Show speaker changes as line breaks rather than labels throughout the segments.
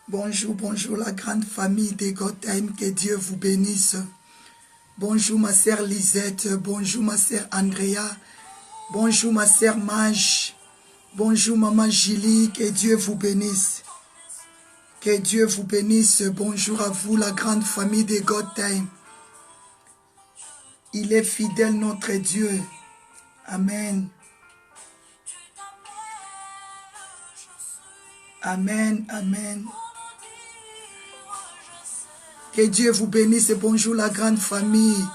Bonjour, bonjour la grande famille des Gotham, que Dieu vous bénisse. Bonjour ma sœur Lisette, bonjour ma sœur Andrea, bonjour ma sœur Mage, bonjour maman Julie, que Dieu vous bénisse. Que Dieu vous bénisse, bonjour à vous la grande famille des Gotham. Il est fidèle notre Dieu. Amen. Amen, amen. Que Dieu vous bénisse et bonjour la grande famille.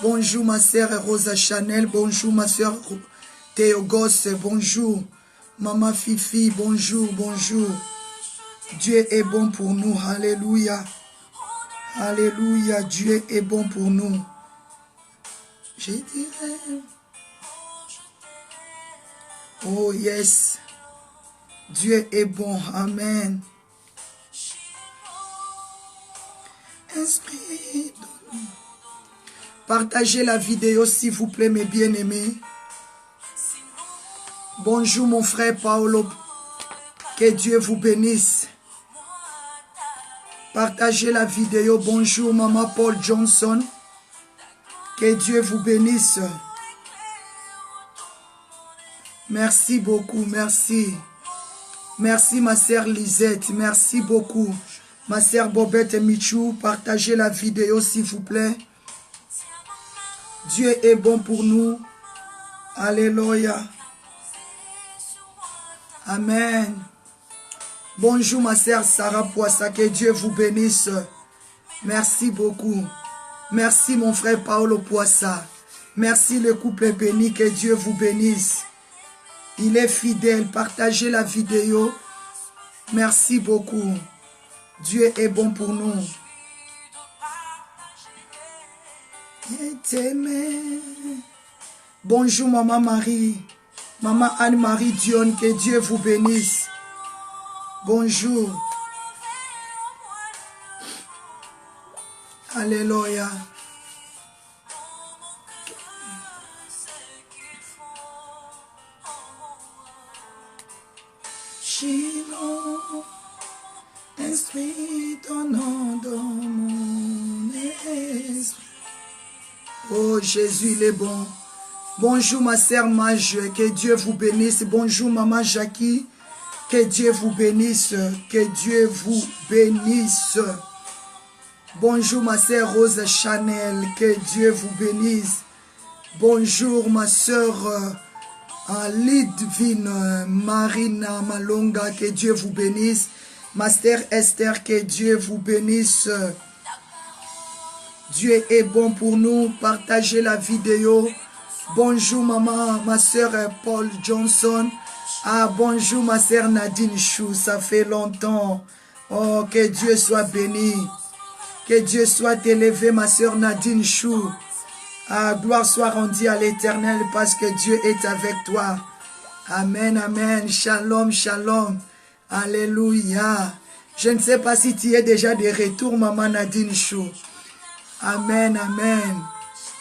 Bonjour ma sœur Rosa Chanel, bonjour ma sœur Théogos, bonjour. Maman Fifi, bonjour, bonjour. Dieu est bon pour nous, alléluia. Alléluia, Dieu est bon pour nous. Je dirais, oh yes, Dieu est bon, amen. Esprit, partagez la vidéo s'il vous plaît mes bien-aimés. Bonjour mon frère Paolo, que Dieu vous bénisse. Partagez la vidéo. Bonjour maman Paul Johnson, que Dieu vous bénisse. Merci beaucoup, merci. Merci ma sœur Lisette, merci beaucoup. Ma sœur Bobette Michou, partagez la vidéo s'il vous plaît. Dieu est bon pour nous. Alléluia. Amen. Bonjour ma sœur Sarah Poissa, que Dieu vous bénisse. Merci beaucoup. Merci mon frère Paolo Poissa. Merci le couple béni, que Dieu vous bénisse. Il est fidèle. Partagez la vidéo. Merci beaucoup. Dieu est bon pour nous. Bonjour maman Marie. Maman Anne-Marie Dion, que Dieu vous bénisse. Bonjour. Alléluia. Shiloh, esprit ton nom dans mon esprit. Oh Jésus, il est bon. Bonjour ma sœur Mage, que Dieu vous bénisse. Bonjour maman Jackie, que Dieu vous bénisse. Que Dieu vous bénisse. Bonjour ma sœur Rose Chanel, que Dieu vous bénisse. Bonjour ma sœur Lidvine Marina Malonga, que Dieu vous bénisse. Ma sœur Esther, que Dieu vous bénisse. Dieu est bon pour nous. Partagez la vidéo. Bonjour maman, ma sœur Paul Johnson. Ah, bonjour ma sœur Nadine Chou, ça fait longtemps. Oh, que Dieu soit béni. Que Dieu soit élevé, ma sœur Nadine Chou. Ah, gloire soit rendue à l'Éternel parce que Dieu est avec toi. Amen, amen. Shalom, shalom. Alléluia. Je ne sais pas si tu es déjà de retour, maman Nadine Chou. Amen, amen.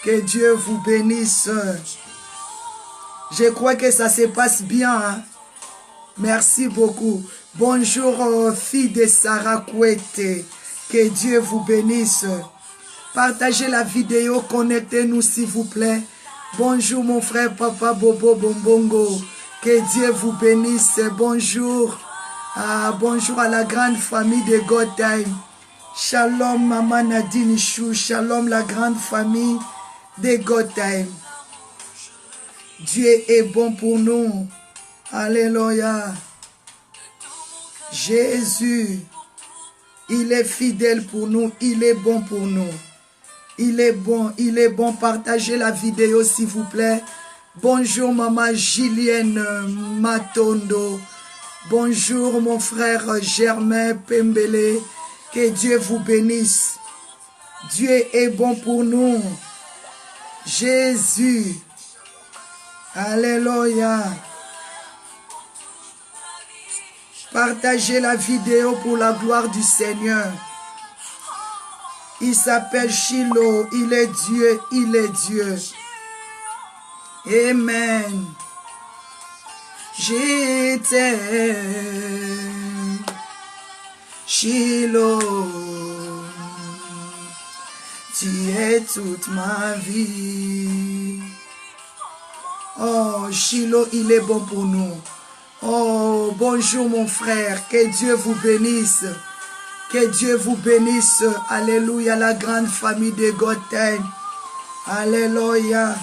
Que Dieu vous bénisse. Je crois que ça se passe bien. Hein? Merci beaucoup. Bonjour, fille de Sarah Kouete. Que Dieu vous bénisse. Partagez la vidéo. Connectez-nous s'il vous plaît. Bonjour mon frère Papa Bobo Bombongo. Que Dieu vous bénisse. Bonjour. Bonjour à la grande famille de Gotham. Shalom maman Nadine Chou. Shalom la grande famille de Gotham. Dieu est bon pour nous. Alléluia. Jésus, il est fidèle pour nous. Il est bon pour nous. Il est bon, il est bon. Partagez la vidéo s'il vous plaît. Bonjour maman Julienne Matondo. Bonjour mon frère Germain Pembele. Que Dieu vous bénisse. Dieu est bon pour nous. Jésus. Alléluia. Partagez la vidéo pour la gloire du Seigneur. Il s'appelle Shiloh. Il est Dieu. Il est Dieu. Amen. Je t'aime. Shiloh, tu es toute ma vie. Oh, Shiloh, il est bon pour nous. Oh, bonjour mon frère, que Dieu vous bénisse. Que Dieu vous bénisse. Alléluia, la grande famille de Gotham. Alléluia.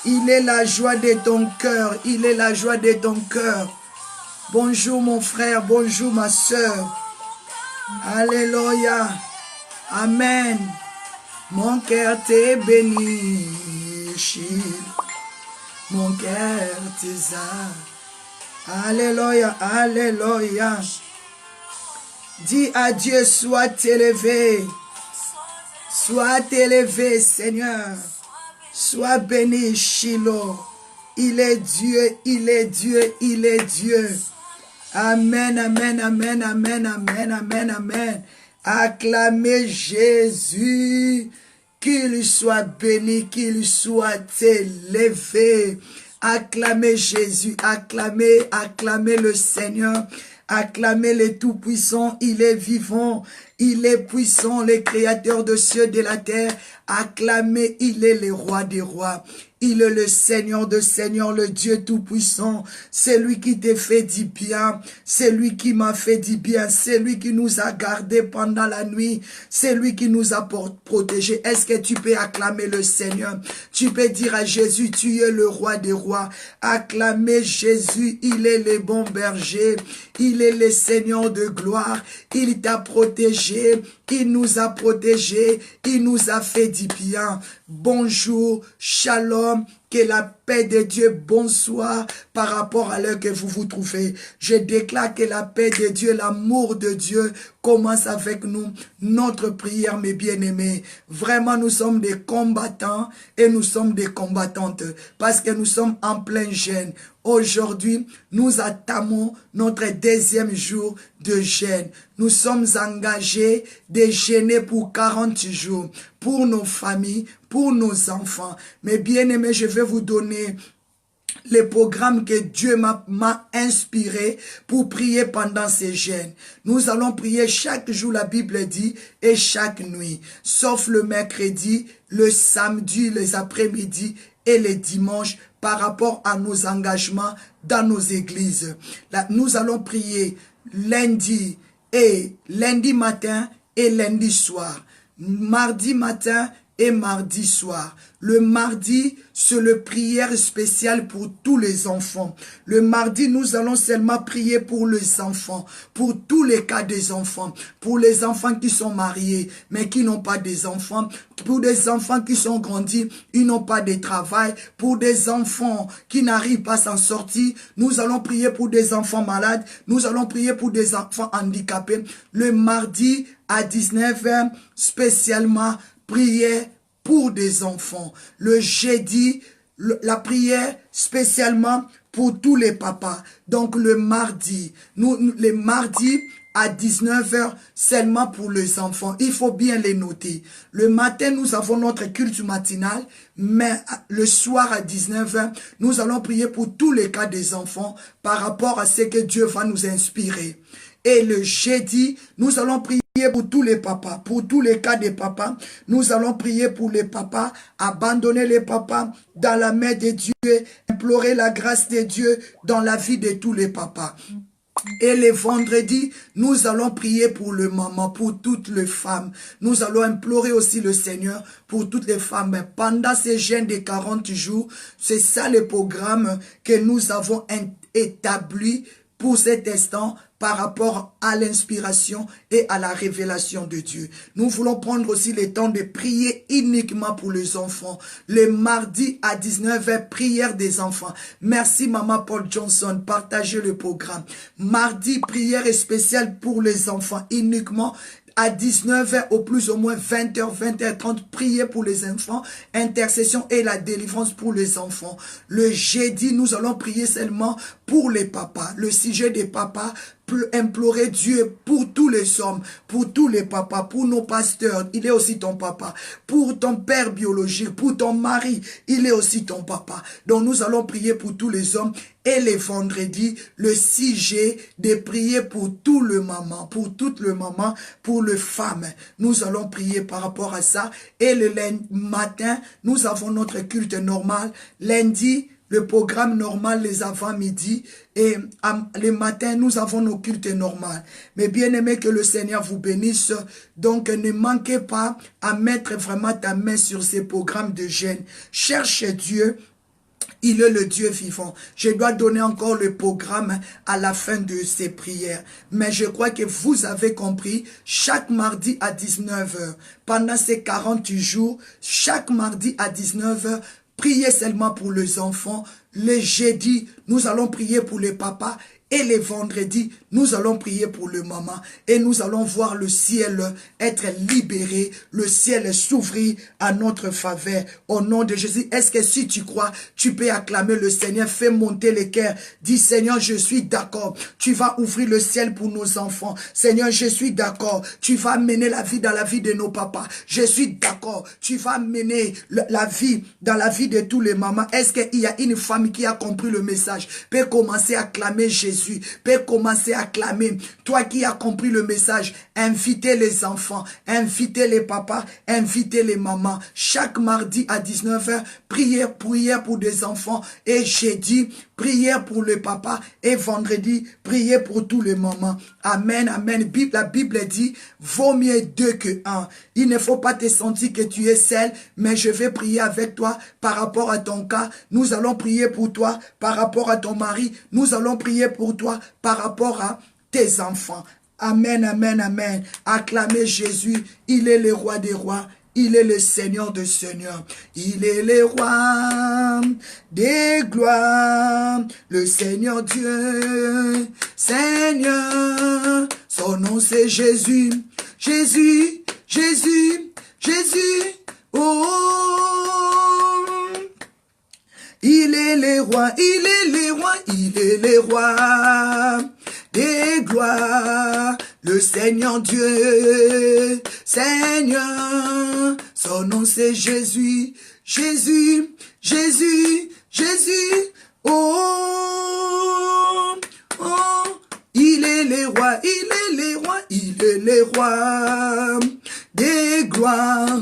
Il est la joie de ton cœur. Il est la joie de ton cœur. Bonjour mon frère, bonjour ma soeur. Alléluia. Amen. Mon cœur t'est béni. Mon cœur t'exalte. Alléluia, alléluia. Dis à Dieu, sois élevé. Sois élevé, Seigneur. Sois béni, Shiloh. Il est Dieu, il est Dieu, il est Dieu. Amen, amen, amen, amen, amen, amen, amen. Acclamez Jésus. Qu'il soit béni, qu'il soit élevé. Acclamez Jésus, acclamez, acclamez le Seigneur. Acclamez le Tout-Puissant, il est vivant, il est puissant, le Créateur de cieux et de la terre. Acclamez, il est le Roi des rois. Il est le Seigneur de seigneurs, le Dieu Tout-Puissant. C'est lui qui t'a fait du bien. C'est lui qui m'a fait du bien. C'est lui qui nous a gardés pendant la nuit. C'est lui qui nous a protégés. Est-ce que tu peux acclamer le Seigneur? Tu peux dire à Jésus, tu es le Roi des rois. Acclamez Jésus, il est le bon berger. Il est le Seigneur de gloire. Il t'a protégé. Il nous a protégés. Il nous a fait du bien. Bonjour, shalom, que la paix de Dieu, bonsoir par rapport à l'heure que vous vous trouvez. Je déclare que la paix de Dieu, l'amour de Dieu commence avec nous. Notre prière, mes bien-aimés. Vraiment, nous sommes des combattants et nous sommes des combattantes parce que nous sommes en plein jeûne. Aujourd'hui, nous entamons notre deuxième jour de jeûne. Nous sommes engagés de jeûner pour 40 jours, pour nos familles, pour nos enfants. Mais bien aimés, je vais vous donner les programmes que Dieu m'a inspiré pour prier pendant ces jeûnes. Nous allons prier chaque jour, la Bible dit, et chaque nuit, sauf le mercredi, le samedi, les après-midi et les dimanches par rapport à nos engagements dans nos églises. Là, nous allons prier lundi matin et lundi soir, mardi matin et mardi soir. Le mardi, c'est le prière spéciale pour tous les enfants. Le mardi, nous allons seulement prier pour les enfants, pour tous les cas des enfants, pour les enfants qui sont mariés, mais qui n'ont pas des enfants, pour des enfants qui sont grandis, ils n'ont pas de travail, pour des enfants qui n'arrivent pas à s'en sortir, nous allons prier pour des enfants malades, nous allons prier pour des enfants handicapés. Le mardi à 19h, spécialement, prière pour des enfants. Le jeudi, la prière spécialement pour tous les papas. Donc le mardi, les mardis à 19h seulement pour les enfants. Il faut bien les noter. Le matin, nous avons notre culte matinal, mais le soir à 19h, nous allons prier pour tous les cas des enfants par rapport à ce que Dieu va nous inspirer. Et le jeudi, nous allons prier pour tous les papas, pour tous les cas des papas. Nous allons prier pour les papas, abandonner les papas dans la main de Dieu, implorer la grâce de Dieu dans la vie de tous les papas. Et les vendredis, nous allons prier pour le maman, pour toutes les femmes. Nous allons implorer aussi le Seigneur pour toutes les femmes. Pendant ces jeûnes de 40 jours, c'est ça le programme que nous avons établi pour cet instant par rapport à l'inspiration et à la révélation de Dieu. Nous voulons prendre aussi le temps de prier uniquement pour les enfants. Le mardi à 19h, prière des enfants. Merci Maman Paul Johnson, partagez le programme. Mardi, prière spéciale pour les enfants uniquement. À 19h, au plus au moins 20h, 20h30, prier pour les enfants, intercession et la délivrance pour les enfants. Le jeudi, nous allons prier seulement pour les papas. Le sujet des papas, implorer Dieu pour tous les hommes, pour tous les papas, pour nos pasteurs, il est aussi ton papa, pour ton père biologique, pour ton mari, il est aussi ton papa. Donc nous allons prier pour tous les hommes et les vendredis, le 6G, de prier pour tout le maman, pour toutes les mamans, pour les femmes. Nous allons prier par rapport à ça. Et le lundi matin, nous avons notre culte normal. Lundi, le programme normal les avant-midi. Et le matin, nous avons nos cultes normaux. Mais bien aimé, que le Seigneur vous bénisse. Donc, ne manquez pas à mettre vraiment ta main sur ces programmes de jeûne. Cherche Dieu. Il est le Dieu vivant. Je dois donner encore le programme à la fin de ces prières. Mais je crois que vous avez compris, chaque mardi à 19 h, pendant ces 48 jours, chaque mardi à 19 h, priez seulement pour les enfants. Le jeudi, nous allons prier pour les papas. Et les vendredis, nous allons prier pour le maman. Et nous allons voir le ciel être libéré. Le ciel s'ouvrir à notre faveur. Au nom de Jésus. Est-ce que si tu crois, tu peux acclamer le Seigneur. Fais monter les cœurs. Dis Seigneur, je suis d'accord. Tu vas ouvrir le ciel pour nos enfants. Seigneur, je suis d'accord. Tu vas mener la vie dans la vie de nos papas. Je suis d'accord. Tu vas mener la vie dans la vie de tous les mamans. Est-ce qu'il y a une femme qui a compris le message? Peut commencer à acclamer Jésus. Peut commencer à clamer. Toi qui as compris le message, invitez les enfants, invitez les papas, invitez les mamans. Chaque mardi à 19 h, prière pour des enfants. Et jeudi, prière pour le papa. Et vendredi, prière pour tous les mamans. Amen, amen. La Bible dit, vaut mieux deux que un. Il ne faut pas te sentir que tu es seul, mais je vais prier avec toi par rapport à ton cas. Nous allons prier pour toi par rapport à ton mari. Nous allons prier pour toi par rapport à tes enfants. Amen, amen, amen. Acclamez Jésus. Il est le roi des rois. Il est le Seigneur des seigneurs. Il est le roi des gloires. Le Seigneur Dieu. Seigneur. Son nom c'est Jésus. Jésus. Jésus. Jésus. Oh. Il est le roi. Il est le roi. Il est le roi des gloires, le Seigneur Dieu, Seigneur, son nom c'est Jésus, Jésus, Jésus, Jésus, oh, oh, il est le roi, il est le roi, il est le roi des gloires,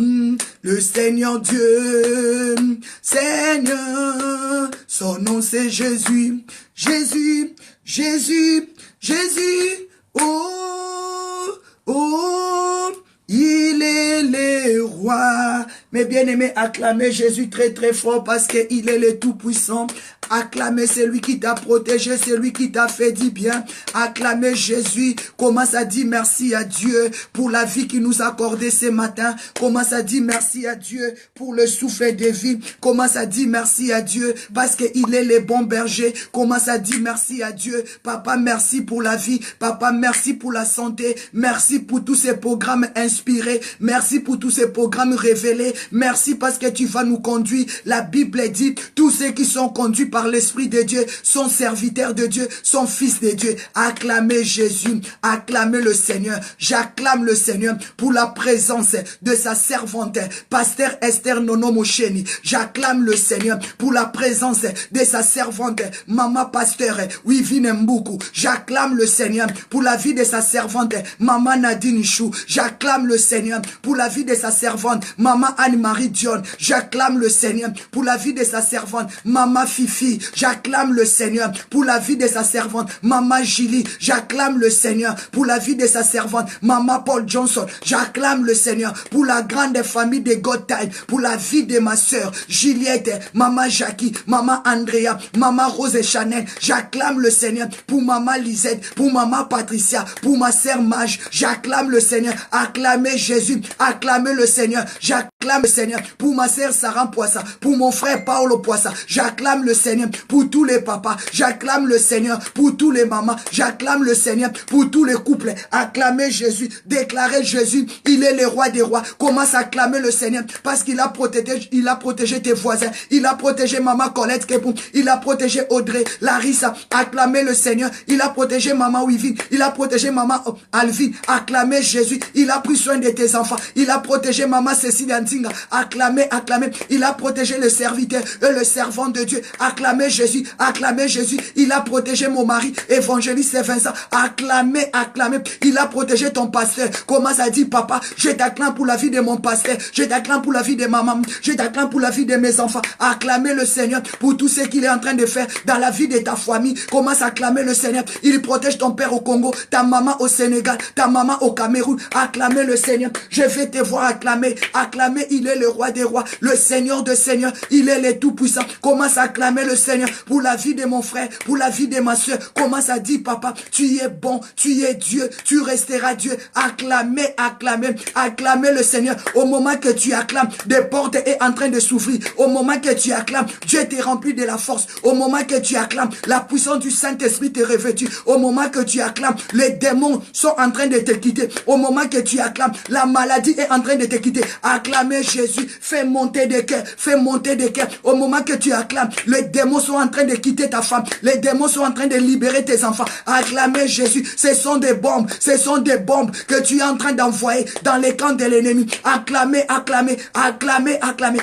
le Seigneur Dieu, Seigneur, son nom c'est Jésus, Jésus, Jésus, Jésus, oh, oh, il est le roi. Mais bien aimé, acclamez Jésus très très fort parce qu'il est le Tout-Puissant. Acclamez celui qui t'a protégé, celui qui t'a fait du bien. Acclamez Jésus. Commence à dire merci à Dieu pour la vie qu'il nous a accordée ce matin. Commence à dire merci à Dieu pour le souffle de vie. Commence à dire merci à Dieu parce qu'il est le bon berger. Commence à dire merci à Dieu. Papa, merci pour la vie. Papa, merci pour la santé. Merci pour tous ces programmes inspirés. Merci pour tous ces programmes révélés. Merci parce que tu vas nous conduire. La Bible dit, tous ceux qui sont conduits par l'Esprit de Dieu sont serviteurs de Dieu, sont fils de Dieu. Acclamez Jésus, acclamez le Seigneur. J'acclame le Seigneur pour la présence de sa servante, Pasteur Esther Nono Mosheni. J'acclame le Seigneur pour la présence de sa servante, Maman Pasteur Wivine Mboukou. J'acclame le Seigneur pour la vie de sa servante, Maman Nadine Chou. J'acclame le Seigneur pour la vie de sa servante, Maman Anne-Marie Dion. J'acclame le Seigneur pour la vie de sa servante, Maman Fifi. J'acclame le Seigneur pour la vie de sa servante, Maman Julie. J'acclame le Seigneur pour la vie de sa servante, Maman Paul Johnson. J'acclame le Seigneur pour la grande famille de God Time, pour la vie de ma soeur Juliette, Maman Jackie, Maman Andrea, Maman Rose et Chanel. J'acclame le Seigneur pour Maman Lisette, pour Maman Patricia, pour ma sœur Mage. J'acclame le Seigneur. Acclamez Jésus. Acclamez le Seigneur. J'acclame le Seigneur pour ma sœur Sarah Poissa, pour mon frère Paolo Poissa. J'acclame le Seigneur Seigneur pour tous les papas. J'acclame le Seigneur pour tous les mamans. J'acclame le Seigneur pour tous les couples. Acclamez Jésus. Déclarez Jésus. Il est le roi des rois. Commence à acclamer le Seigneur parce qu'il a protégé tes voisins. Il a protégé maman Colette Kepou. Il a protégé Audrey, Larissa. Acclamez le Seigneur. Il a protégé maman Wivine. Il a protégé maman Alvin. Acclamez Jésus. Il a pris soin de tes enfants. Il a protégé maman Cécile Antinga. Acclamez, acclamez. Il a protégé le serviteur et le servant de Dieu. Acclamez Jésus. Acclamez Jésus. Il a protégé mon mari, évangéliste Vincent. Acclamez, acclamez. Il a protégé ton pasteur. Commence à dire, papa, je t'acclame pour la vie de mon pasteur. Je t'acclame pour la vie de ma maman. Je t'acclame pour la vie de mes enfants. Acclamez le Seigneur pour tout ce qu'il est en train de faire dans la vie de ta famille. Commence à acclamer le Seigneur. Il protège ton père au Congo, ta maman au Sénégal, ta maman au Cameroun. Acclamez le Seigneur. Je vais te voir acclamer. Acclamer, il est le roi des rois, le Seigneur de Seigneurs. Il est le tout-puissant. Commence à acclamer le Seigneur pour la vie de mon frère, pour la vie de ma soeur. Commence à dire, papa, tu es bon, tu es Dieu, tu resteras Dieu. Acclamez, acclamez, acclamez le Seigneur. Au moment que tu acclames, des portes est en train de s'ouvrir. Au moment que tu acclames, Dieu t'est rempli de la force. Au moment que tu acclames, la puissance du Saint-Esprit te revêtue. Au moment que tu acclames, les démons sont en train de te quitter. Au moment que tu acclames, la maladie est en train de te quitter. Acclamez Jésus, fais monter des cœurs, fais monter des cœurs. Au moment que tu acclames, les démons sont en train de quitter ta femme. Les démons sont en train de libérer tes enfants. Acclamez Jésus, ce sont des bombes que tu es en train d'envoyer dans les camps de l'ennemi. Acclamez, acclamez, acclamez, acclamez.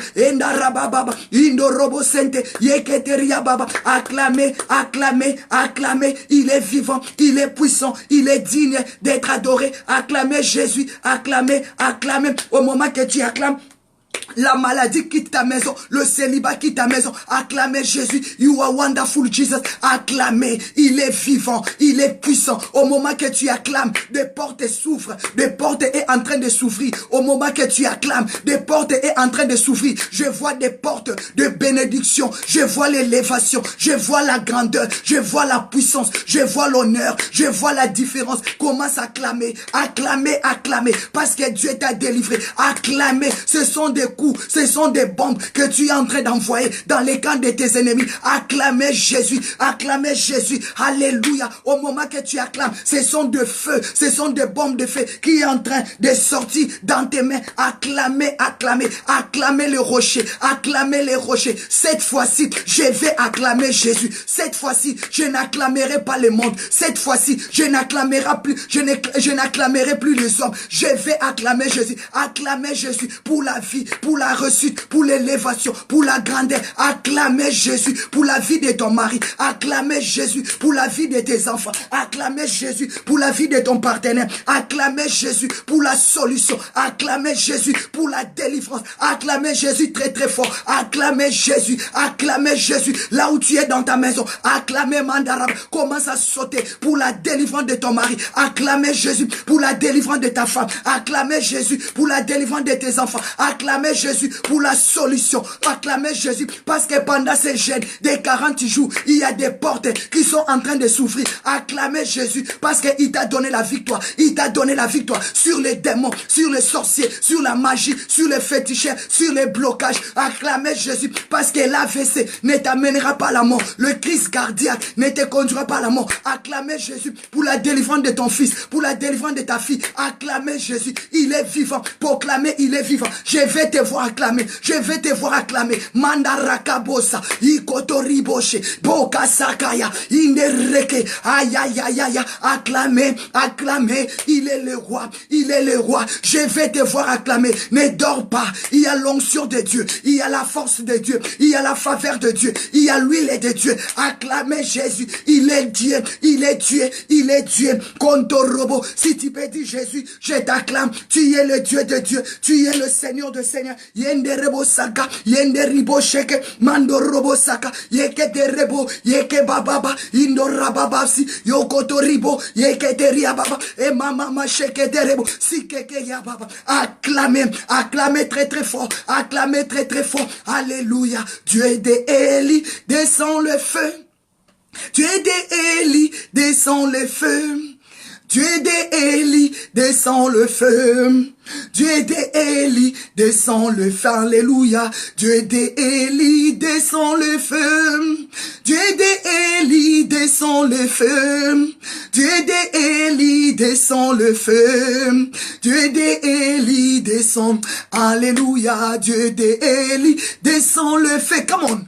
Acclamez, acclamez, acclamez. Il est vivant, il est puissant, il est digne d'être adoré. Acclamez Jésus, acclamez, acclamez. Au moment que tu acclames, la maladie quitte ta maison, le célibat quitte ta maison. Acclamez Jésus, you are wonderful Jesus. Acclamez, il est vivant, il est puissant. Au moment que tu acclames, des portes s'ouvrent, des portes est en train de s'ouvrir. Au moment que tu acclames, des portes est en train de s'ouvrir. Je vois des portes de bénédiction, je vois l'élévation, je vois la grandeur, je vois la puissance, je vois l'honneur, je vois la différence. Commence à acclamer, acclamer, acclamer, parce que Dieu t'a délivré. Acclamer, ce sont des coups, ce sont des bombes que tu es en train d'envoyer dans les camps de tes ennemis. Acclamez Jésus, acclamez Jésus, alléluia. Au moment que tu acclames, ce sont de feu, ce sont des bombes de feu qui est en train de sortir dans tes mains. Acclamez, acclamez, acclamez le rocher, acclamez les rochers. Cette fois-ci, je vais acclamer Jésus. Cette fois-ci, je n'acclamerai pas le monde. Cette fois-ci, je n'acclamerai plus, je n'acclamerai plus les hommes. Je vais acclamer Jésus. Acclamez Jésus pour la vie, pour la réussite, pour l'élévation, pour la grandeur. Acclamez Jésus pour la vie de ton mari. Acclamez Jésus pour la vie de tes enfants. Acclamez Jésus pour la vie de ton partenaire. Acclamez Jésus pour la solution. Acclamez Jésus pour la délivrance. Acclamez Jésus très très fort. Acclamez Jésus. Acclamez Jésus là où tu es dans ta maison. Acclamez Mandarab. Commence à sauter pour la délivrance de ton mari. Acclamez Jésus pour la délivrance de ta femme. Acclamez Jésus pour la délivrance de tes enfants. Acclamez Jésus pour la solution. Acclamez Jésus parce que pendant ces jeûnes des 40 jours, il y a des portes qui sont en train de s'ouvrir. Acclamez Jésus parce qu'il t'a donné la victoire. Il t'a donné la victoire sur les démons, sur les sorciers, sur la magie, sur les féticheurs, sur les blocages. Acclamez Jésus parce que l'AVC ne t'amènera pas à la mort. Le Christ cardiaque ne te conduira pas à la mort. Acclamez Jésus pour la délivrance de ton fils, pour la délivrance de ta fille. Acclamez Jésus. Il est vivant. Proclamez, il est vivant. Je vais te voir acclamer. Je vais te voir acclamer. Mandarakabosa. Ikotoriboshe. Boka Sakaya. Indereke. Aïe, aïe, aïe, aïe. Acclamez, acclamez. Il est le roi. Il est le roi. Je vais te voir acclamer. Ne dors pas. Il y a l'onction de Dieu. Il y a la force de Dieu. Il y a la faveur de Dieu. Il y a l'huile de Dieu. Acclamez Jésus. Il est Dieu. Il est Dieu. Il est Dieu. Kontorobo. Si tu peux dire Jésus, je t'acclame. Tu es le Dieu de Dieu. Tu es le Seigneur de Seigneur. Yenderebo Saka. Yenderibo Sheke. Mandorobo Saka. Yeke Terebo. Yeke Bababa. Indorababasi. Yokotoribo. Yeke Teriababa. Et Mama Sheke Terebo. Sikeke Yababa. Acclamez. Acclamez très très fort. Acclamez très très fort. Alléluia. Dieu de Élie. Descend le feu. Dieu de Élie. Descend le feu. Dieu d'Élie, descend le feu. Dieu d'Élie, descend le feu. Alléluia. Dieu d'Élie, descend le feu. descend le feu. Dieu d'Élie, descend le feu. Dieu d'Élie, descend. Alléluia, Dieu d'Élie, descend le feu. Come on.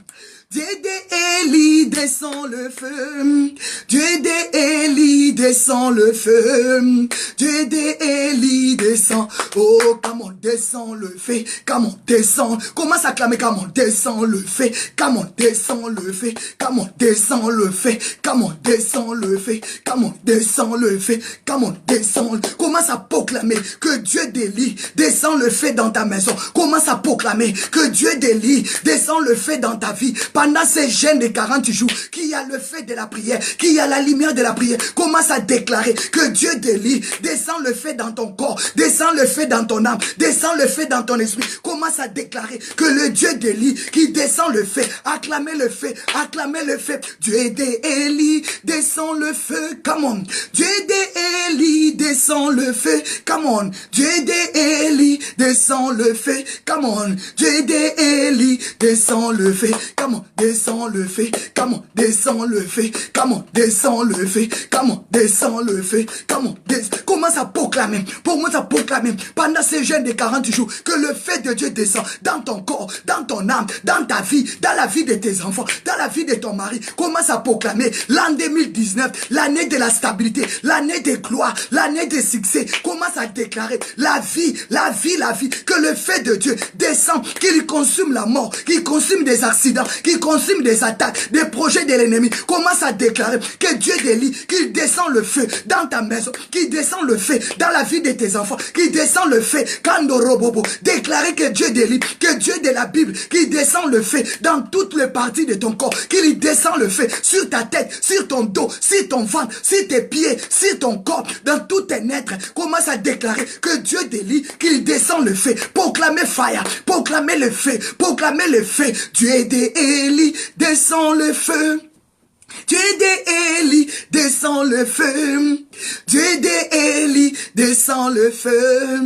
Dieu d'Élie, descend le feu. Dieu d'Élie, descend le feu. Dieu d'Élie, descend. Oh, come on, descend le feu. Come on, descend. Commence à clamer, come on, descend le feu. Come on, descend le feu. Come on, descend le feu. Come on, descend le feu. Come on, descend le feu. Come on, descend. Commence à proclamer que Dieu d'Élie descend le feu dans ta maison. Commence à proclamer que Dieu d'Élie descend le feu dans ta vie. Pendant ces jeûnes de 40 jours, qu'il y a le feu de la prière, qu'il y a la lumière de la prière, commence à déclarer que Dieu d'Élie descend le feu dans ton corps, descend le feu dans ton âme, descend le feu dans ton esprit. Commence à déclarer que le Dieu d'Élie qui descend le feu, acclamez le feu, acclamez le feu. Dieu d'Élie descend le feu, come on. Dieu d'Élie descend le feu, come on. Dieu d'Élie descend le feu, come on. Dieu d'Élie descend le feu, come on. Descend le feu, come on, descend le feu, come on, descend le feu, come on, descend le feu, come on, commence à proclamer pendant ces jeûnes de 40 jours que le feu de Dieu descend dans ton corps, dans ton âme, dans ta vie, dans la vie de tes enfants, dans la vie de ton mari. Commence à proclamer l'an 2019, l'année de la stabilité, l'année de gloire, l'année de succès. Commence à déclarer la vie, que le feu de Dieu descend, qu'il consume la mort, qu'il consume des accidents, qui consume des attaques, des projets de l'ennemi. Commence à déclarer que Dieu d'Élie, qu'il descend le feu dans ta maison, qu'il descend le feu dans la vie de tes enfants, qu'il descend le feu Kandorobobo. Déclarer que Dieu d'Élie, que Dieu de la Bible, qu'il descend le feu dans toutes les parties de ton corps, qu'il descend le feu sur ta tête, sur ton dos, sur ton ventre, sur tes pieds, sur ton corps, dans tout tes êtres. Commence à déclarer que Dieu d'Élie, qu'il descend le feu. Proclamez fire, proclamez le feu, proclamez le feu. Dieu d'Élie descend le feu. Dieu d'Élie descend le feu. Dieu d'Élie descend le feu.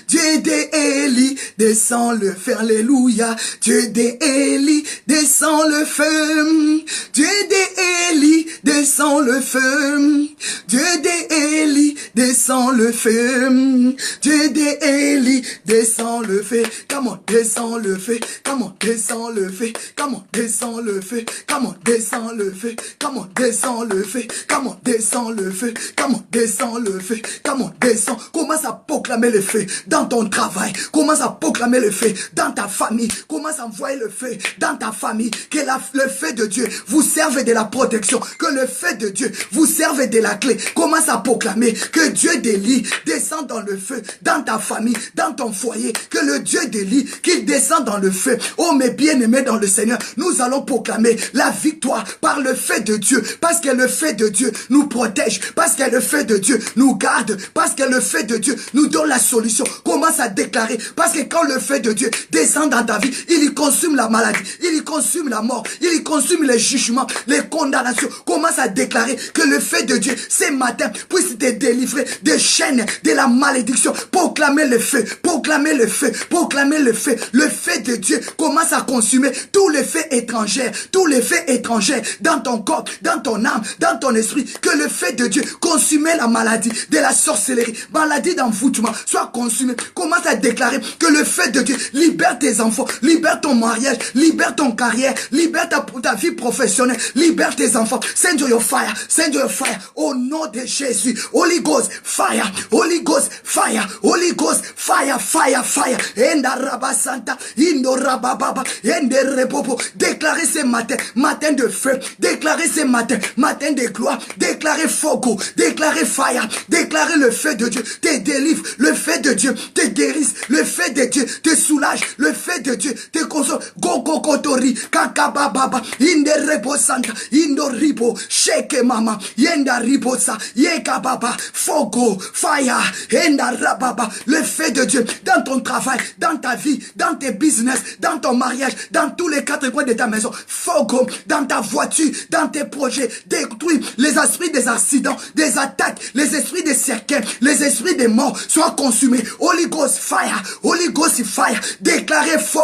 Dieu d'Élie descend le feu. Alléluia. Dieu d'Élie descend le feu. Dieu d'Élie descend le feu. Dieu d'Élie descend le feu. Dieu d'Élie descend le feu. Comment descend le feu? Comment descend le feu? Comment descend le feu? Comment descend le feu? Comment descend le feu? Comment descend le feu? Comment descend le feu? Comment descend? Commence à proclamer le feu dans ton travail. Commence à proclamer le feu dans ta famille. Commence à envoyer le feu dans ta famille. Que le feu de Dieu vous serve de la protection. Que le feu de Dieu vous serve de la clé. Commence à proclamer que Dieu d'Élie descend dans le feu dans ta famille, dans ton foyer. Que le Dieu d'Élie qu'il descend dans le feu. Oh mes bien-aimés dans le Seigneur, nous allons proclamer la victoire par le feu de Dieu, parce que le feu de Dieu nous protège, parce que le feu de Dieu nous garde, parce que le feu de Dieu nous donne la solution. Commence à déclarer, parce que quand le feu de Dieu descend dans ta vie, il y consume la maladie, il y consume la mort, il y consume les jugements, les condamnations. Commence à déclarer que le feu de Dieu, ce matin, puisse te délivrer des chaînes de la malédiction. Proclamer le feu, proclamer le feu, proclamer le feu. Le feu de Dieu commence à consumer tous les faits étrangers, tous les faits étrangers dans ton corps, dans ton âme, dans ton esprit. Que le feu de Dieu consume la maladie de la sorcellerie, maladie d'envoûtement, soit consumé. Commence à déclarer que le feu de Dieu libère tes enfants, libère ton mariage, libère ton carrière, libère ta vie professionnelle, libère tes enfants. Send your fire, send your fire au nom de Jésus. Holy Ghost fire, Holy Ghost fire, Holy Ghost fire, fire, fire. Enda rabasanta, indo rabababa, ende rebobo. Déclarez ce matin, matin de feu. Déclarez ce matin, matin de gloire. Déclarez fogo, déclarez fire, déclarez le feu de Dieu te délivre, le feu de Dieu te guérisse, le feu de Dieu te soulage, le feu de Dieu te console. Gogo kotori, kakababa, inde rebosanta, indo ribo, shake mama, yenda ribosa, yeka baba, fogo, fire, enda rababa, le feu de Dieu dans ton travail, dans ta vie, dans tes business, dans ton mariage, dans tous les quatre coins de ta maison, fogo, dans ta voiture, dans tes projets, détruis les esprits des accidents, des attaques, les esprits des cercueils, les esprits des morts soient consumés. Holy Ghost fire, Holy Ghost fire, déclarez feu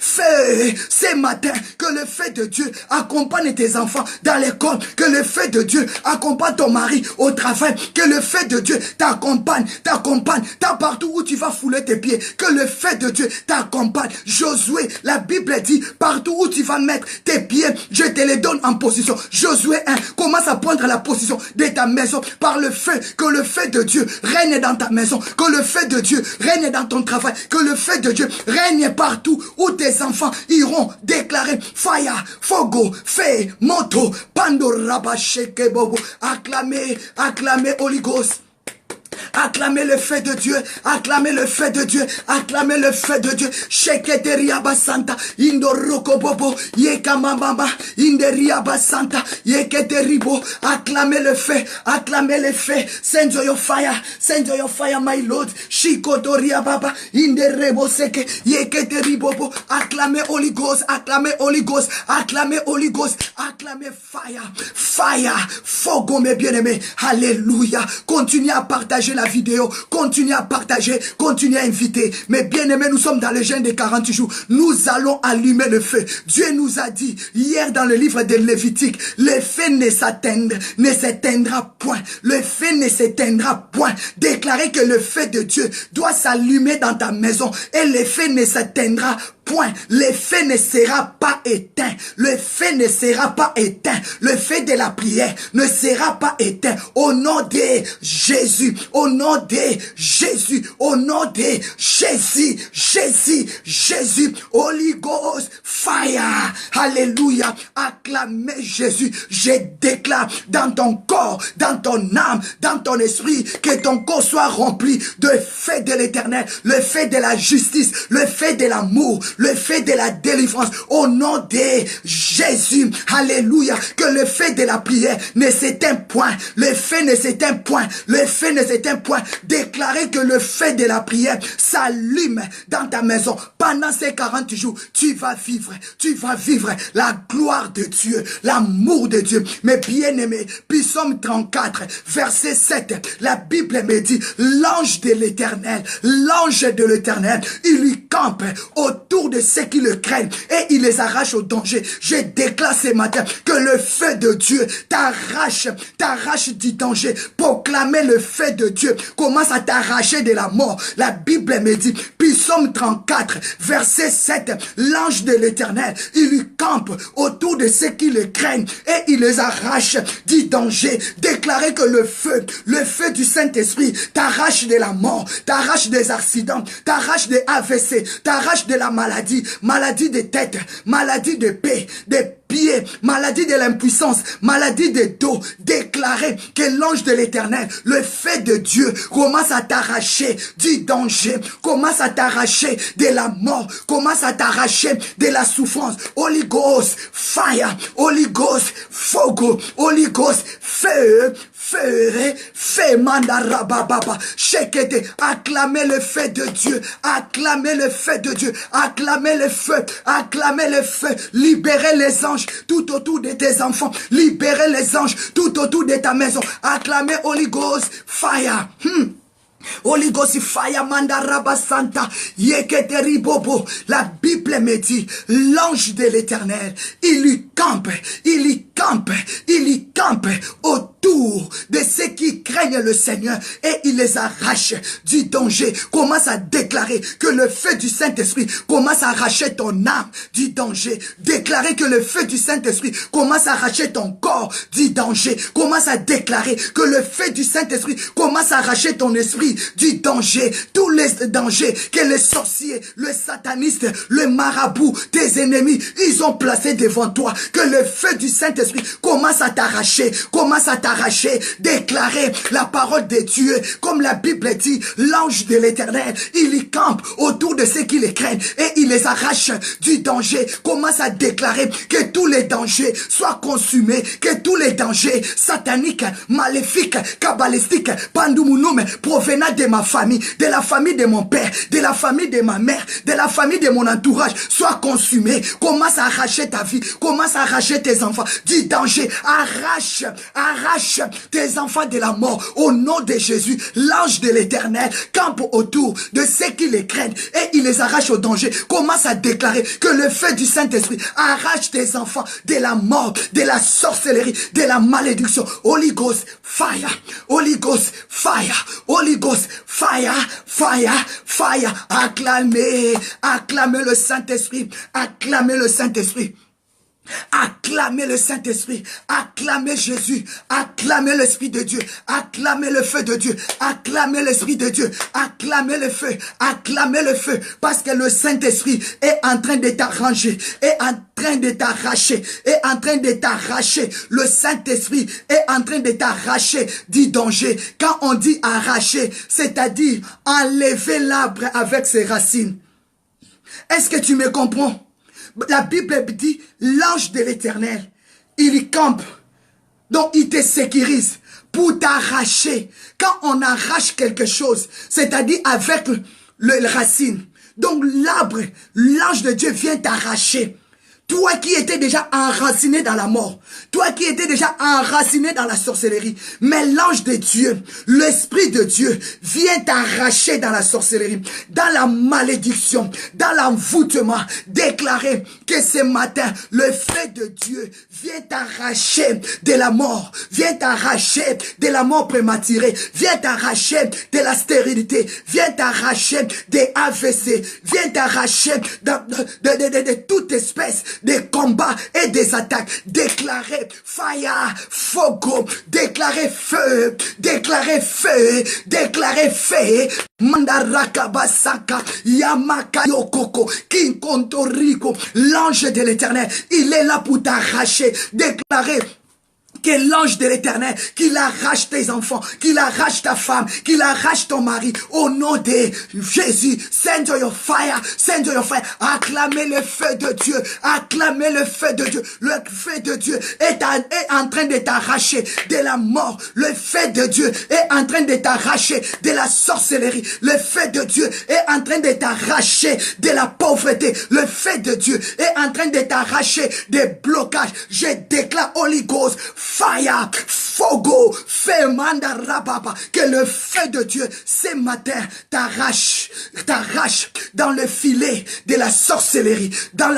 ce matin, que le feu de Dieu accompagne tes enfants dans l'école, Que le feu de Dieu accompagne ton mari au travail. Que le feu de Dieu t'accompagne. T'as partout où tu vas fouler tes pieds. Que le feu de Dieu t'accompagne. Josué, la Bible dit, partout où tu vas mettre tes pieds, je te les donne en position. Josué 1, commence à prendre la position de ta maison par le feu. Que le feu de Dieu règne dans ta maison. Que le feu de Dieu règne dans ton travail. Que le feu de Dieu règne partout où tes enfants iront déclarer fire, fogo, feu, moto, pandoraba, sheke, bobo. Acclamez Holy Ghost. Acclamez le feu de Dieu, acclamez le feu de Dieu, acclamez le feu de Dieu. Sheketeria basanta, indoroko bobo, yekamama, inderia basanta, yeketeribo. Acclamez le feu, send your fire, my Lord. Shikotoria baba, inderebo seke, yeketeribo. Acclamez Holy Ghost, acclamez Holy Ghost, acclamez Holy Ghost, acclamez fire, fogo mes bien-aimés. Alléluia. Continuez à partager la vidéo, continuez à partager, continuez à inviter. Mais bien aimés, nous sommes dans le jeûne des 40 jours. Nous allons allumer le feu. Dieu nous a dit hier dans le livre de Lévitique, le feu ne s'éteindra point. Le feu ne s'éteindra point. Déclarez que le feu de Dieu doit s'allumer dans ta maison et le feu ne s'éteindra point. Le feu ne sera pas éteint. Le feu ne sera pas éteint. Le feu de la prière ne sera pas éteint. Au nom de Jésus. Au nom de Jésus. Au nom de Jésus. Jésus. Holy Ghost. Fire. Alléluia. Acclamez Jésus. Je déclare dans ton corps, dans ton âme, dans ton esprit, que ton corps soit rempli de feu de l'éternel. Le feu de la justice. Le feu de l'amour. Le feu de la délivrance. Au nom de Jésus. Alléluia. Que le feu de la prière ne s'éteint point. Le feu ne s'éteint point. Le feu ne s'éteint point. Déclarez que le feu de la prière s'allume dans ta maison. Pendant ces 40 jours, tu vas vivre la gloire de Dieu, l'amour de Dieu. Mes bien-aimés, Psaume 34, verset 7, la Bible me dit, l'ange de l'éternel, il lui campe autour de ceux qui le craignent et il les arrache au danger. Je déclare ce matin que le feu de Dieu t'arrache du danger. Proclamez le feu de Dieu. Commence à t'arracher de la mort. La Bible me dit, Psaume 34, verset 7, l'ange de l'éternel, il lui campe autour de ceux qui le craignent et il les arrache du danger. Déclarez que le feu du Saint-Esprit t'arrache de la mort, t'arrache des accidents, t'arrache des AVC, t'arrache de la maladie de tête, maladie de paix, des pieds, maladie de l'impuissance, maladie de dos. Déclarez que l'ange de l'éternel, le feu de Dieu, commence à t'arracher du danger, commence à t'arracher de la mort, commence à t'arracher de la souffrance. Holy Ghost, fire, Holy Ghost, fogo, Holy Ghost, feu, mandarababa, shekete, acclamez le feu de Dieu, acclamez le feu de Dieu, acclamez le feu, libérez les anges tout autour de tes enfants, libérez les anges tout autour de ta maison, acclamez Holy Ghost, fire. Holy Ghost fire mandaraba santa yeketeri bobo. La Bible me dit, l'ange de l'éternel, il y campe autour de ceux qui craignent le Seigneur et il les arrache du danger. Commence à déclarer que le feu du Saint-Esprit commence à arracher ton âme du danger. Déclarer que le feu du Saint-Esprit commence à arracher ton corps du danger. Commence à déclarer que le feu du Saint-Esprit commence à arracher ton esprit du danger. Tous les dangers que les sorciers, le sataniste, le marabout, tes ennemis, ils ont placé devant toi. Que le feu du Saint-Esprit commence à t'arracher, déclarer la parole de Dieu. Comme la Bible dit, l'ange de l'éternel, il y campe autour de ceux qui les craignent et il les arrache du danger. Commence à déclarer que tous les dangers soient consumés, que tous les dangers sataniques, maléfiques, kabbalistiques, pandumunume, provenant de ma famille, de la famille de mon père, de la famille de ma mère, de la famille de mon entourage, soient consumés. Commence à arracher ta vie, commence à arracher tes enfants du danger. Arrache tes enfants de la mort au nom de Jésus, l'ange de l'Éternel campe autour de ceux qui les craignent et il les arrache au danger. Commence à déclarer que le feu du Saint-Esprit arrache tes enfants de la mort, de la sorcellerie, de la malédiction. Holy Ghost, fire. Holy Ghost, fire. Holy Ghost, fire, fire, fire. Acclamez, acclamez le Saint-Esprit. Acclamez le Saint-Esprit. Acclamez le Saint-Esprit, acclamez Jésus, acclamez l'Esprit de Dieu, acclamez le feu de Dieu, acclamez l'Esprit de Dieu, acclamez le feu, parce que le Saint-Esprit est en train de t'arranger, est en train de t'arracher, est en train de t'arracher. Le Saint-Esprit est en train de t'arracher du danger. Quand on dit arracher, c'est-à-dire enlever l'arbre avec ses racines. Est-ce que tu me comprends? La Bible dit, l'ange de l'Éternel, il y campe, donc il te sécurise pour t'arracher. Quand on arrache quelque chose, c'est-à-dire avec le racine, donc l'arbre, l'ange de Dieu vient t'arracher. Toi qui étais déjà enraciné dans la mort, toi qui étais déjà enraciné dans la sorcellerie, mais l'ange de Dieu, l'Esprit de Dieu vient t'arracher dans la sorcellerie, dans la malédiction, dans l'envoûtement. Déclarer que ce matin, le feu de Dieu vient t'arracher de la mort, vient t'arracher de la mort prématurée, vient t'arracher de la stérilité, vient t'arracher des AVC, vient t'arracher de toute espèce des combats et des attaques. Déclarez fire, fogo, déclarez feu, déclarez feu, déclarez feu. Mandarakabasaka, Yamaka Yokoko, Kinkontoriko, l'ange de l'Éternel, il est là pour t'arracher. Déclarez que l'ange de l'Éternel, qu'il arrache tes enfants, qu'il arrache ta femme, qu'il arrache ton mari, au nom de Jésus. Send your fire, send your fire. Acclamez le feu de Dieu, acclamez le feu de Dieu. Le feu de Dieu est en train de t'arracher de la mort. Le feu de Dieu est en train de t'arracher de la sorcellerie. Le feu de Dieu est en train de t'arracher de la pauvreté. Le feu de Dieu est en train de t'arracher des blocages. Je déclare Holy Ghost, fire, fogo, feu, manda rababa, que le feu de Dieu ce matin t'arrache dans le filet de la sorcellerie, dans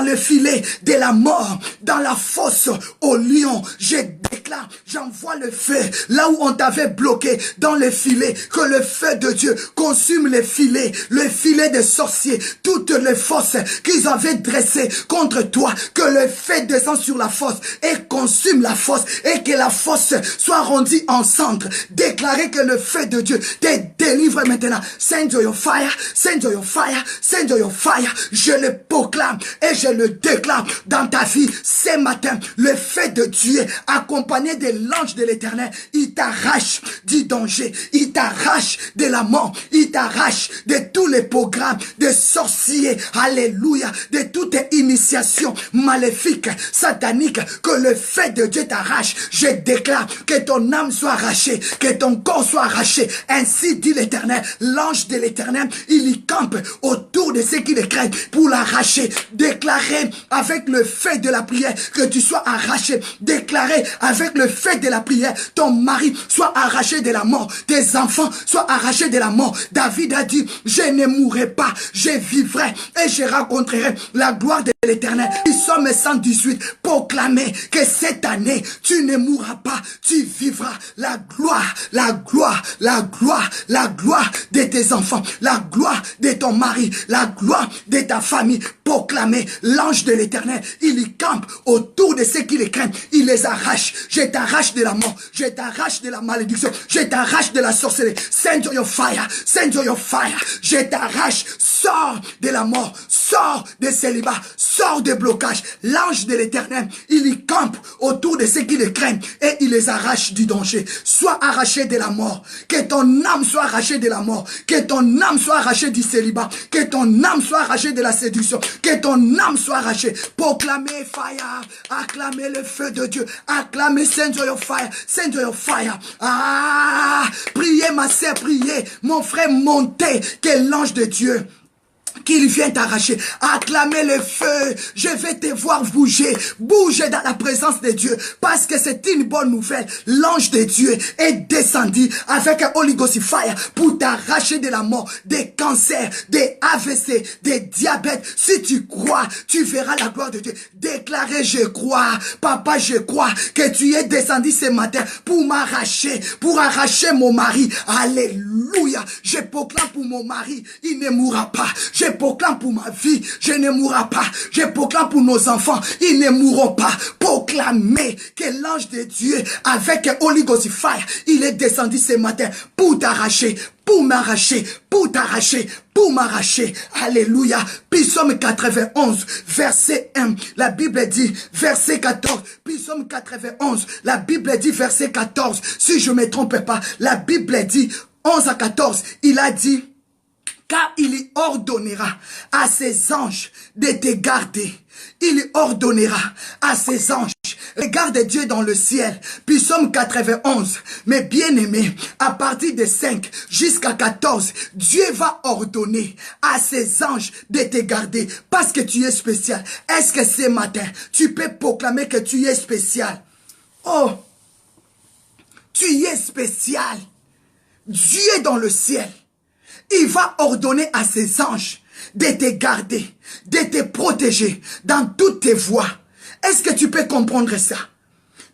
le filet de la mort, dans la fosse au lion. Je déclare, j'envoie le feu là où on t'avait bloqué dans le filet, que le feu de Dieu consume le filet des sorciers, toutes les fosses qu'ils avaient dressées contre toi, que le feu descend sur la fosse et consume la fosse, et que la fosse soit rendue en centre. Déclarez que le feu de Dieu te délivre maintenant. Send your fire, send your fire, send your fire. Je le proclame et je le déclare dans ta vie ce matin. Le feu de Dieu accompagné de l'ange de l'Éternel, il t'arrache du danger, il t'arrache de la mort, il t'arrache de tous les programmes de sorciers, alléluia, de toute initiation maléfique, satanique, que le feu de Dieu t'arrache. Je déclare que ton âme soit arrachée, que ton corps soit arraché. Ainsi dit l'Éternel, l'ange de l'Éternel, il y campe autour de ceux qui le craignent pour l'arracher. Déclarez avec le feu de la prière que tu sois arraché. Déclarez avec le feu de la prière, ton mari soit arraché de la mort, tes enfants soient arrachés de la mort. David a dit, je ne mourrai pas, je vivrai et je rencontrerai la gloire de l'Éternel. Psaume 118, proclamez que cette année, tu ne mourras pas, tu vivras la gloire, la gloire, la gloire, la gloire de tes enfants, la gloire de ton mari, la gloire de ta famille. Proclamez l'ange de l'Éternel, il y campe autour de ceux qui les craignent, il les arrache. Je t'arrache de la mort, je t'arrache de la malédiction, je t'arrache de la sorcellerie. Send your fire, send your fire. Je t'arrache, sors de la mort, sors de célibat, sors de blocage. L'ange de l'Éternel, il y campe autour de ceux qui les craignent et il les arrache du danger. Sois arraché de la mort, que ton âme soit arrachée de la mort, que ton âme soit arrachée du célibat, que ton âme soit arrachée de la séduction, que ton âme soit arrachée. Proclamez fire, acclamez le feu de Dieu, acclamez send your fire, send your fire. Ah, priez ma sœur, priez, mon frère, montez, que l'ange de Dieu qu'il vient t'arracher. Acclamez le feu. Je vais te voir bouger. Bouger dans la présence de Dieu. Parce que c'est une bonne nouvelle. L'ange de Dieu est descendu avec un Holy Ghost fire pour t'arracher de la mort, des cancers, des AVC, des diabètes. Si tu crois, tu verras la gloire de Dieu. Déclarez, je crois. Papa, je crois que tu es descendu ce matin pour m'arracher, pour arracher mon mari. Alléluia. Je proclame pour mon mari, il ne mourra pas. Je proclame pour ma vie, je ne mourrai pas. Je proclame pour nos enfants, ils ne mourront pas. Proclamez que l'ange de Dieu, avec un Holy Ghost fire, il est descendu ce matin pour t'arracher, pour m'arracher, pour t'arracher, pour m'arracher. Alléluia. Psaume 91, verset 1. La Bible dit, verset 14. Psaume 91, la Bible dit, verset 14. Si je ne me trompe pas, la Bible dit, 11 à 14, il a dit, car il y ordonnera à ses anges de te garder. Il ordonnera à ses anges. Regarde Dieu dans le ciel. Psaume 91. Mais bien aimé, à partir de 5 jusqu'à 14, Dieu va ordonner à ses anges de te garder parce que tu es spécial. Est-ce que ce matin, tu peux proclamer que tu es spécial? Oh, tu es spécial. Dieu est dans le ciel. Il va ordonner à ses anges de te garder, de te protéger dans toutes tes voies. Est-ce que tu peux comprendre ça?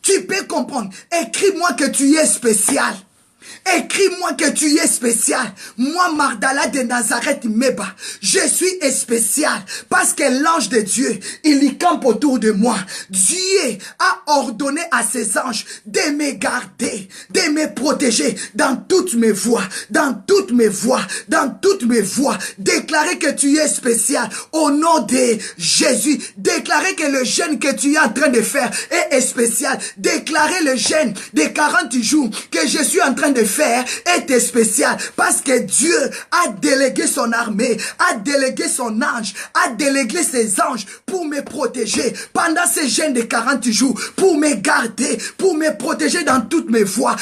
Tu peux comprendre. Écris-moi que tu es spécial. Écris-moi que tu es spécial. Moi, Magdala de Nazareth Meba, je suis spécial parce que l'ange de Dieu, il y campe autour de moi. Dieu a ordonné à ses anges de me garder, de me protéger dans toutes mes voies, dans toutes mes voies, dans toutes mes voies. Déclarer que tu es spécial au nom de Jésus. Déclarer que le jeûne que tu es en train de faire est spécial. Déclarer le jeûne de 40 jours que je suis en train de faire est spécial parce que Dieu a délégué son armée, a délégué son ange, a délégué ses anges pour me protéger pendant ces jeûnes de 40 jours, pour me garder, pour me protéger dans toutes mes voies,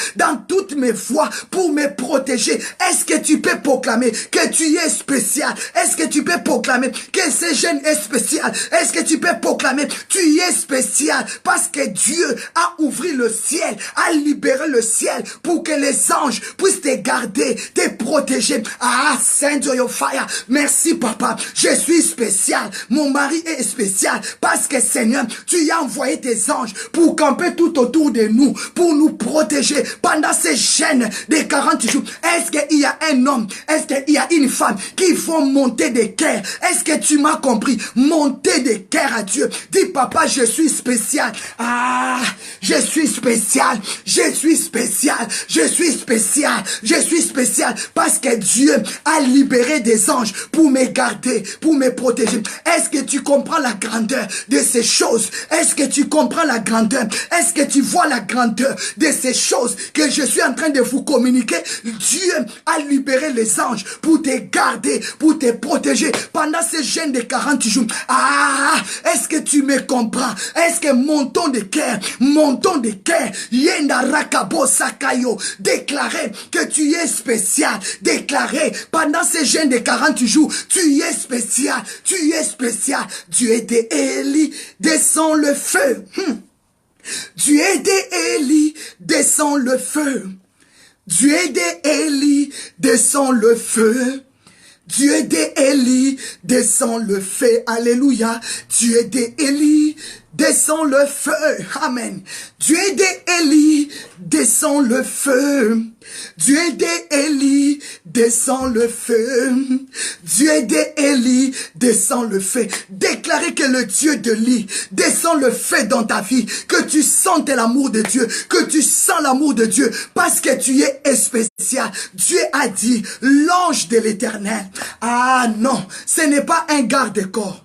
pour me protéger. Est-ce que tu peux proclamer que tu es spécial? Est-ce que tu peux proclamer que ce jeûne est spécial? Est-ce que tu peux proclamer que tu es spécial parce que Dieu a ouvert le ciel, a libéré le ciel pour que les anges puissent te garder, te protéger. Ah, Saint your fire. Merci, papa. Je suis spécial. Mon mari est spécial parce que, Seigneur, tu as envoyé tes anges pour camper tout autour de nous, pour nous protéger pendant ces jeûnes de 40 jours. Est-ce qu'il y a un homme, est-ce qu'il y a une femme qui vont monter des cœurs? Est-ce que tu m'as compris? Monter des cœurs à Dieu. Dis, papa, je suis spécial. Ah, je suis spécial. Je suis spécial. Je suis spécial, je suis spécial parce que Dieu a libéré des anges pour me garder, pour me protéger. Est-ce que tu comprends la grandeur de ces choses? Est-ce que tu comprends la grandeur? Est-ce que tu vois la grandeur de ces choses que je suis en train de vous communiquer? Dieu a libéré les anges pour te garder, pour te protéger pendant ces jeûnes de 40 jours. Ah, est-ce que tu me comprends? Est-ce que montons de cœur, Yenda Rakabo Sakayo, déclarer que tu es spécial. Déclarer pendant ces jeûnes de 40 jours, tu es spécial. Tu es spécial. Dieu de Élie, descend le feu. Dieu de Élie, descend le feu. Dieu de Élie, descend le feu. Dieu de Élie, descend le feu. Alléluia. Dieu de Élie, descend le feu. Amen. Dieu de Élie, descend le feu. Dieu de Élie, descend le feu. Dieu de Élie, descend le feu. Déclarez que le Dieu de Élie descend le feu dans ta vie. Que tu sentes l'amour de Dieu. Que tu sens l'amour de Dieu. Parce que tu es spécial. Dieu a dit, l'ange de l'Éternel. Ah non, ce n'est pas un garde-corps.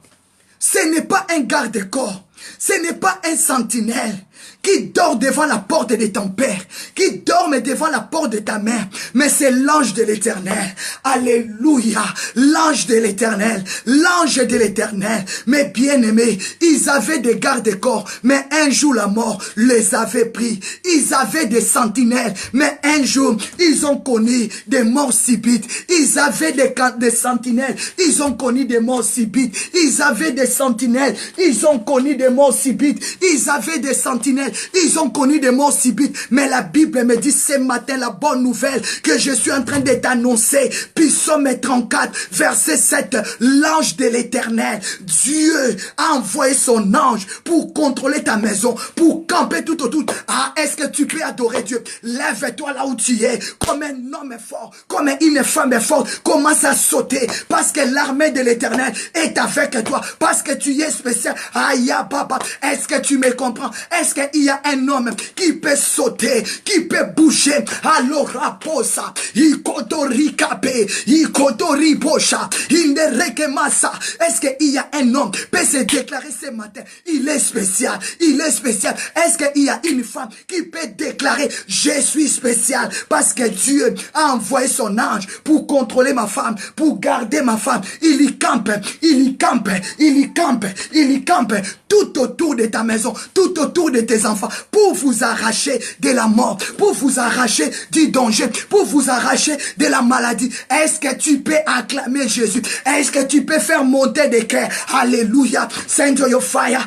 Ce n'est pas un garde-corps. Ce n'est pas un sentinelle qui dort devant la porte de ton père, qui dorme devant la porte de ta mère, mais c'est l'ange de l'Éternel. Alléluia, l'ange de l'Éternel, l'ange de l'Éternel. Mes bien-aimés, ils avaient des gardes-corps, mais un jour la mort les avait pris. Ils avaient des sentinelles, mais un jour, ils ont connu des morts subites. Ils avaient des sentinelles, ils ont connu des morts subites. Ils avaient des sentinelles, ils ont connu des morts subites. Ils avaient des sentinelles, ils ont connu des morts subites. Mais la Bible me dit ce matin la bonne nouvelle que je suis en train de t'annoncer. Psaume 34, verset 7. L'ange de l'Éternel, Dieu a envoyé son ange pour contrôler ta maison, pour camper tout autour. Ah, est-ce que tu peux adorer Dieu? Lève-toi là où tu es, comme un homme est fort, comme une femme est forte. Commence à sauter, parce que l'armée de l'Éternel est avec toi, parce que tu es spécial. Aïe, papa, est-ce que tu me comprends? Est-ce qu'il y a un homme qui peut sauter, qui peut bouger? Alors, raposa, ikotorikape, ikotoriposha, inderekemasa. Est-ce qu'il y a un homme qui peut se déclarer ce matin? Il est spécial, il est spécial. Est-ce qu'il y a une femme qui peut déclarer je suis spécial parce que Dieu a envoyé son ange pour contrôler ma femme, pour garder ma femme? Il y campe, il y campe, il y campe, il y campe tout autour de ta maison, tout autour de tes enfants, pour vous arracher de la mort, pour vous arracher du danger, pour vous arracher de la maladie. Est-ce que tu peux acclamer Jésus? Est-ce que tu peux faire monter des cœurs? Alléluia. Send your fire.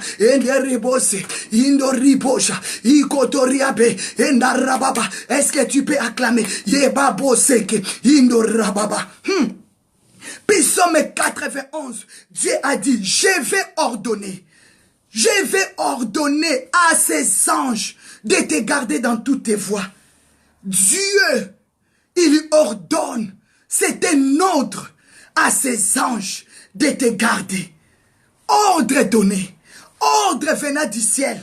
Est-ce que tu peux acclamer? Psaume 91, Dieu a dit, je vais ordonner à ses anges de te garder dans toutes tes voies. Dieu, il ordonne, c'est un ordre à ses anges de te garder. Ordre donné, ordre venant du ciel,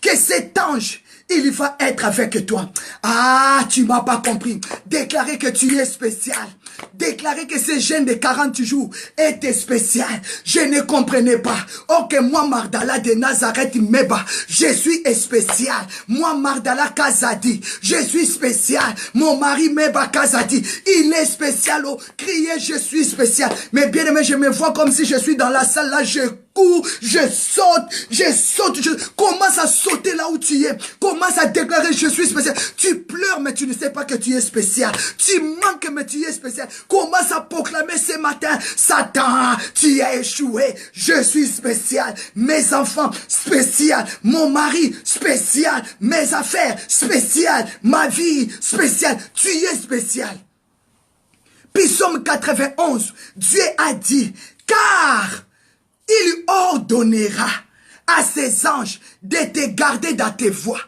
que cet ange, il va être avec toi. Ah, tu m'as pas compris. Déclarer que tu es spécial. Déclarer que ce jeûne de 40 jours était spécial. Je ne comprenais pas. Ok, moi, Mardala de Nazareth, Meba, je suis spécial. Moi, Mardala Kazadi, je suis spécial. Mon mari, Meba Kazadi, il est spécial. Oh, criez, je suis spécial. Mais bien aimé, je me vois comme si je suis dans la salle là, je cours, je saute, je commence à sauter là où tu es. Commence à déclarer je suis spécial. Tu pleures mais tu ne sais pas que tu es spécial. Tu manques mais tu es spécial. Commence à proclamer ce matin, Satan, tu as échoué. Je suis spécial. Mes enfants, spécial. Mon mari, spécial. Mes affaires, spécial. Ma vie, spécial. Tu es spécial. Psaume 91, Dieu a dit, car il ordonnera à ses anges de te garder dans tes voies.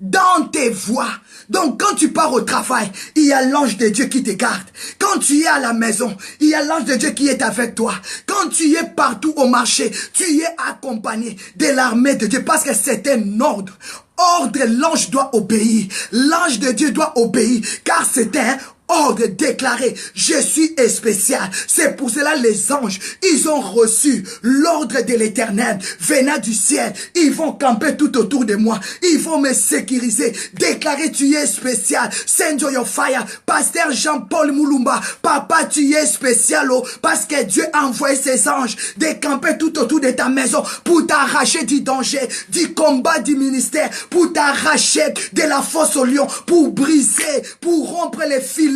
Dans tes voies. Donc quand tu pars au travail, il y a l'ange de Dieu qui te garde. Quand tu es à la maison, il y a l'ange de Dieu qui est avec toi. Quand tu es partout au marché, tu es accompagné de l'armée de Dieu parce que c'est un ordre. Ordre, l'ange doit obéir. L'ange de Dieu doit obéir car c'est un ordre déclaré, je suis spécial. C'est pour cela les anges, ils ont reçu l'ordre de l'Éternel venant du ciel. Ils vont camper tout autour de moi. Ils vont me sécuriser. Déclarer tu es spécial. Send your fire. Pasteur Jean-Paul Moulumba, papa tu es spécial parce que Dieu a envoyé ses anges de camper tout autour de ta maison pour t'arracher du danger, du combat du ministère, pour t'arracher de la fosse au lion, pour briser, pour rompre les fils.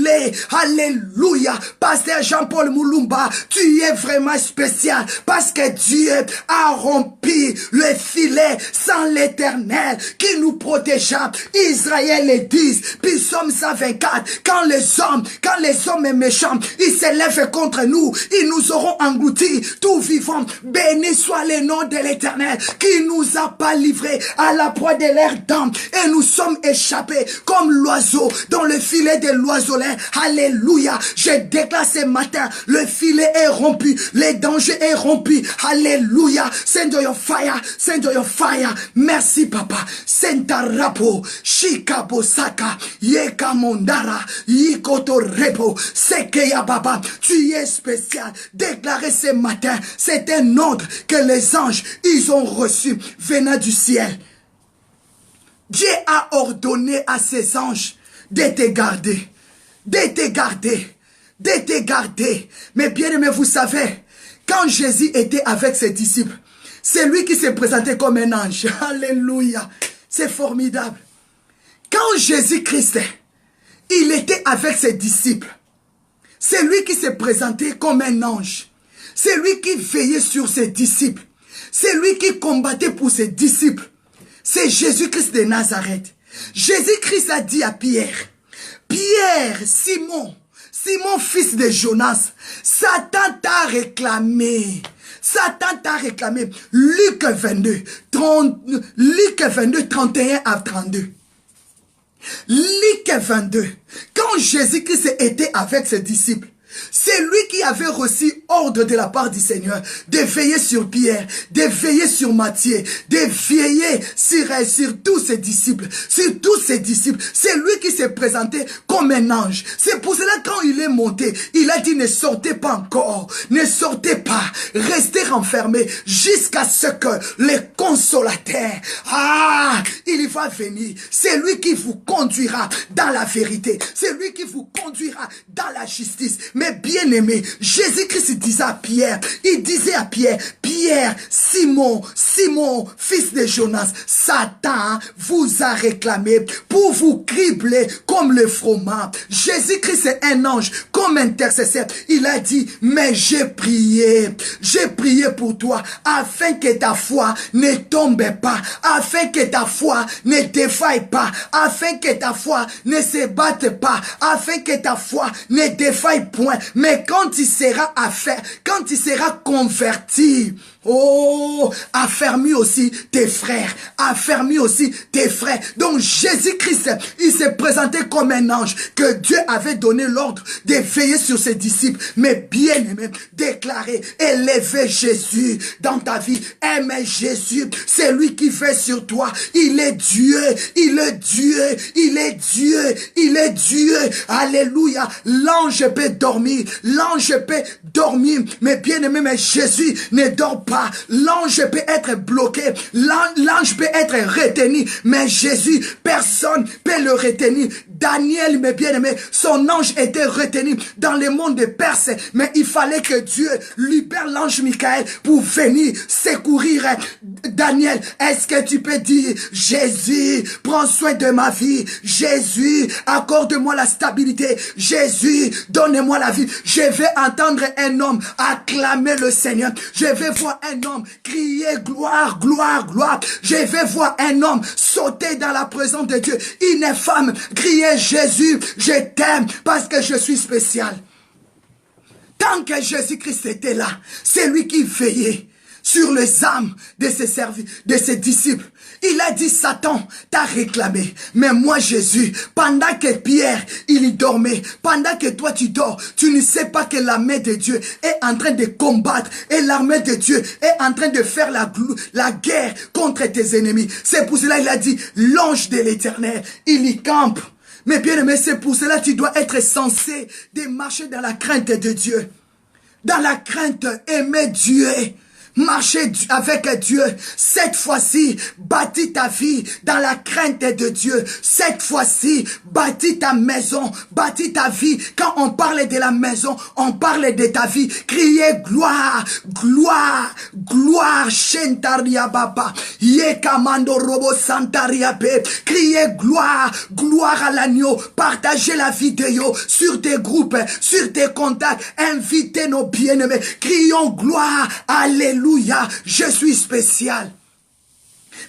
Alléluia. Pasteur Jean-Paul Moulumba, tu es vraiment spécial parce que Dieu a rompu le filet sans l'Éternel qui nous protégea. Israël les 10, Psaume 124, quand les hommes méchants, ils s'élèvent contre nous, ils nous auront engloutis, tout vivant. Béni soit le nom de l'Éternel qui nous a pas livrés à la proie de l'air dents et nous sommes échappés comme l'oiseau dans le filet de l'oiseleur. Alléluia. Je déclare ce matin, le filet est rompu, les dangers est rompu. Alléluia. Send your fire, send your fire. Merci papa. Sentarapo, Shikabo Saka, Yeka Mondara, Yikoto Repo, Sekeya Baba. Tu es spécial. Déclarez ce matin, c'est un ordre que les anges, ils ont reçu venant du ciel. Dieu a ordonné à ses anges de te garder, de te garder, de te garder. Mais bien aimé, vous savez, quand Jésus était avec ses disciples, c'est lui qui s'est présenté comme un ange. Alléluia. C'est formidable. Quand Jésus-Christ, il était avec ses disciples, c'est lui qui s'est présenté comme un ange. C'est lui qui veillait sur ses disciples. C'est lui qui combattait pour ses disciples. C'est Jésus-Christ de Nazareth. Jésus-Christ a dit à Pierre, Pierre, Simon, Simon fils de Jonas, Satan t'a réclamé. Satan t'a réclamé. Luc 22, 31 à 32. Luc 22. Quand Jésus-Christ était avec ses disciples, c'est lui qui avait reçu ordre de la part du Seigneur de veiller sur Pierre, de veiller sur Matthieu, de veiller sur tous ses disciples, sur tous ses disciples. C'est lui qui s'est présenté comme un ange. C'est pour cela quand il est monté, il a dit ne sortez pas encore, ne sortez pas, restez renfermés jusqu'à ce que les consolateurs, il va venir. C'est lui qui vous conduira dans la vérité. C'est lui qui vous conduira dans la justice. Mais bien aimé, Jésus-Christ disait à Pierre, Pierre, Simon, fils de Jonas, Satan vous a réclamé pour vous cribler comme le froment. Jésus-Christ est un ange, comme intercesseur. Il a dit, mais j'ai prié pour toi, afin que ta foi ne tombe pas, afin que ta foi ne défaille pas, afin que ta foi ne se batte pas, afin que ta foi ne défaille point. Mais quand il sera quand il sera converti, affermis aussi tes frères, affermis aussi tes frères. Donc Jésus-Christ, il s'est présenté comme un ange que Dieu avait donné l'ordre de veiller sur ses disciples. Mais bien aimé, déclarer, élever Jésus dans ta vie, aimer Jésus, c'est lui qui veille sur toi. Il est Dieu, il est Dieu, il est Dieu, il est Dieu. Alléluia. L'ange peut dormir, mais bien aimé, mais Jésus ne dort pas. L'ange peut être bloqué, l'ange peut être retenu, mais Jésus, personne peut le retenir. Daniel, mes bien-aimés, son ange était retenu dans le monde de Perse, mais il fallait que Dieu libère l'ange Michael pour venir secourir Daniel. Est-ce que tu peux dire, Jésus, prends soin de ma vie, Jésus, accorde-moi la stabilité, Jésus, donne-moi la vie. Je vais entendre un homme acclamer le Seigneur, je vais voir un homme crier gloire, gloire, gloire. Je vais voir un homme sauter dans la présence de Dieu. Une femme crier Jésus, je t'aime parce que je suis spécial. Tant que Jésus-Christ était là, c'est lui qui veillait sur les âmes de ses disciples. Il a dit, Satan t'a réclamé. Mais moi, Jésus, pendant que Pierre, il dormait, pendant que toi tu dors, tu ne sais pas que l'armée de Dieu est en train de combattre et l'armée de Dieu est en train de faire la guerre contre tes ennemis. C'est pour cela qu'il a dit, l'ange de l'Éternel, il y campe. Mais bien aimé, c'est pour cela que tu dois être censé de marcher dans la crainte de Dieu. Dans la crainte, aimer Dieu. Marcher avec Dieu. Cette fois-ci, bâtis ta vie dans la crainte de Dieu. Cette fois-ci, bâtis ta maison, bâtis ta vie. Quand on parle de la maison, on parle de ta vie. Criez gloire, gloire, gloire. Shentaria Baba. Yekamando Robo Santaria Be. Criez gloire, gloire à l'agneau. Partagez la vidéo sur tes groupes, sur tes contacts. Invitez nos bien-aimés. Crions gloire, alléluia. Je suis spécial.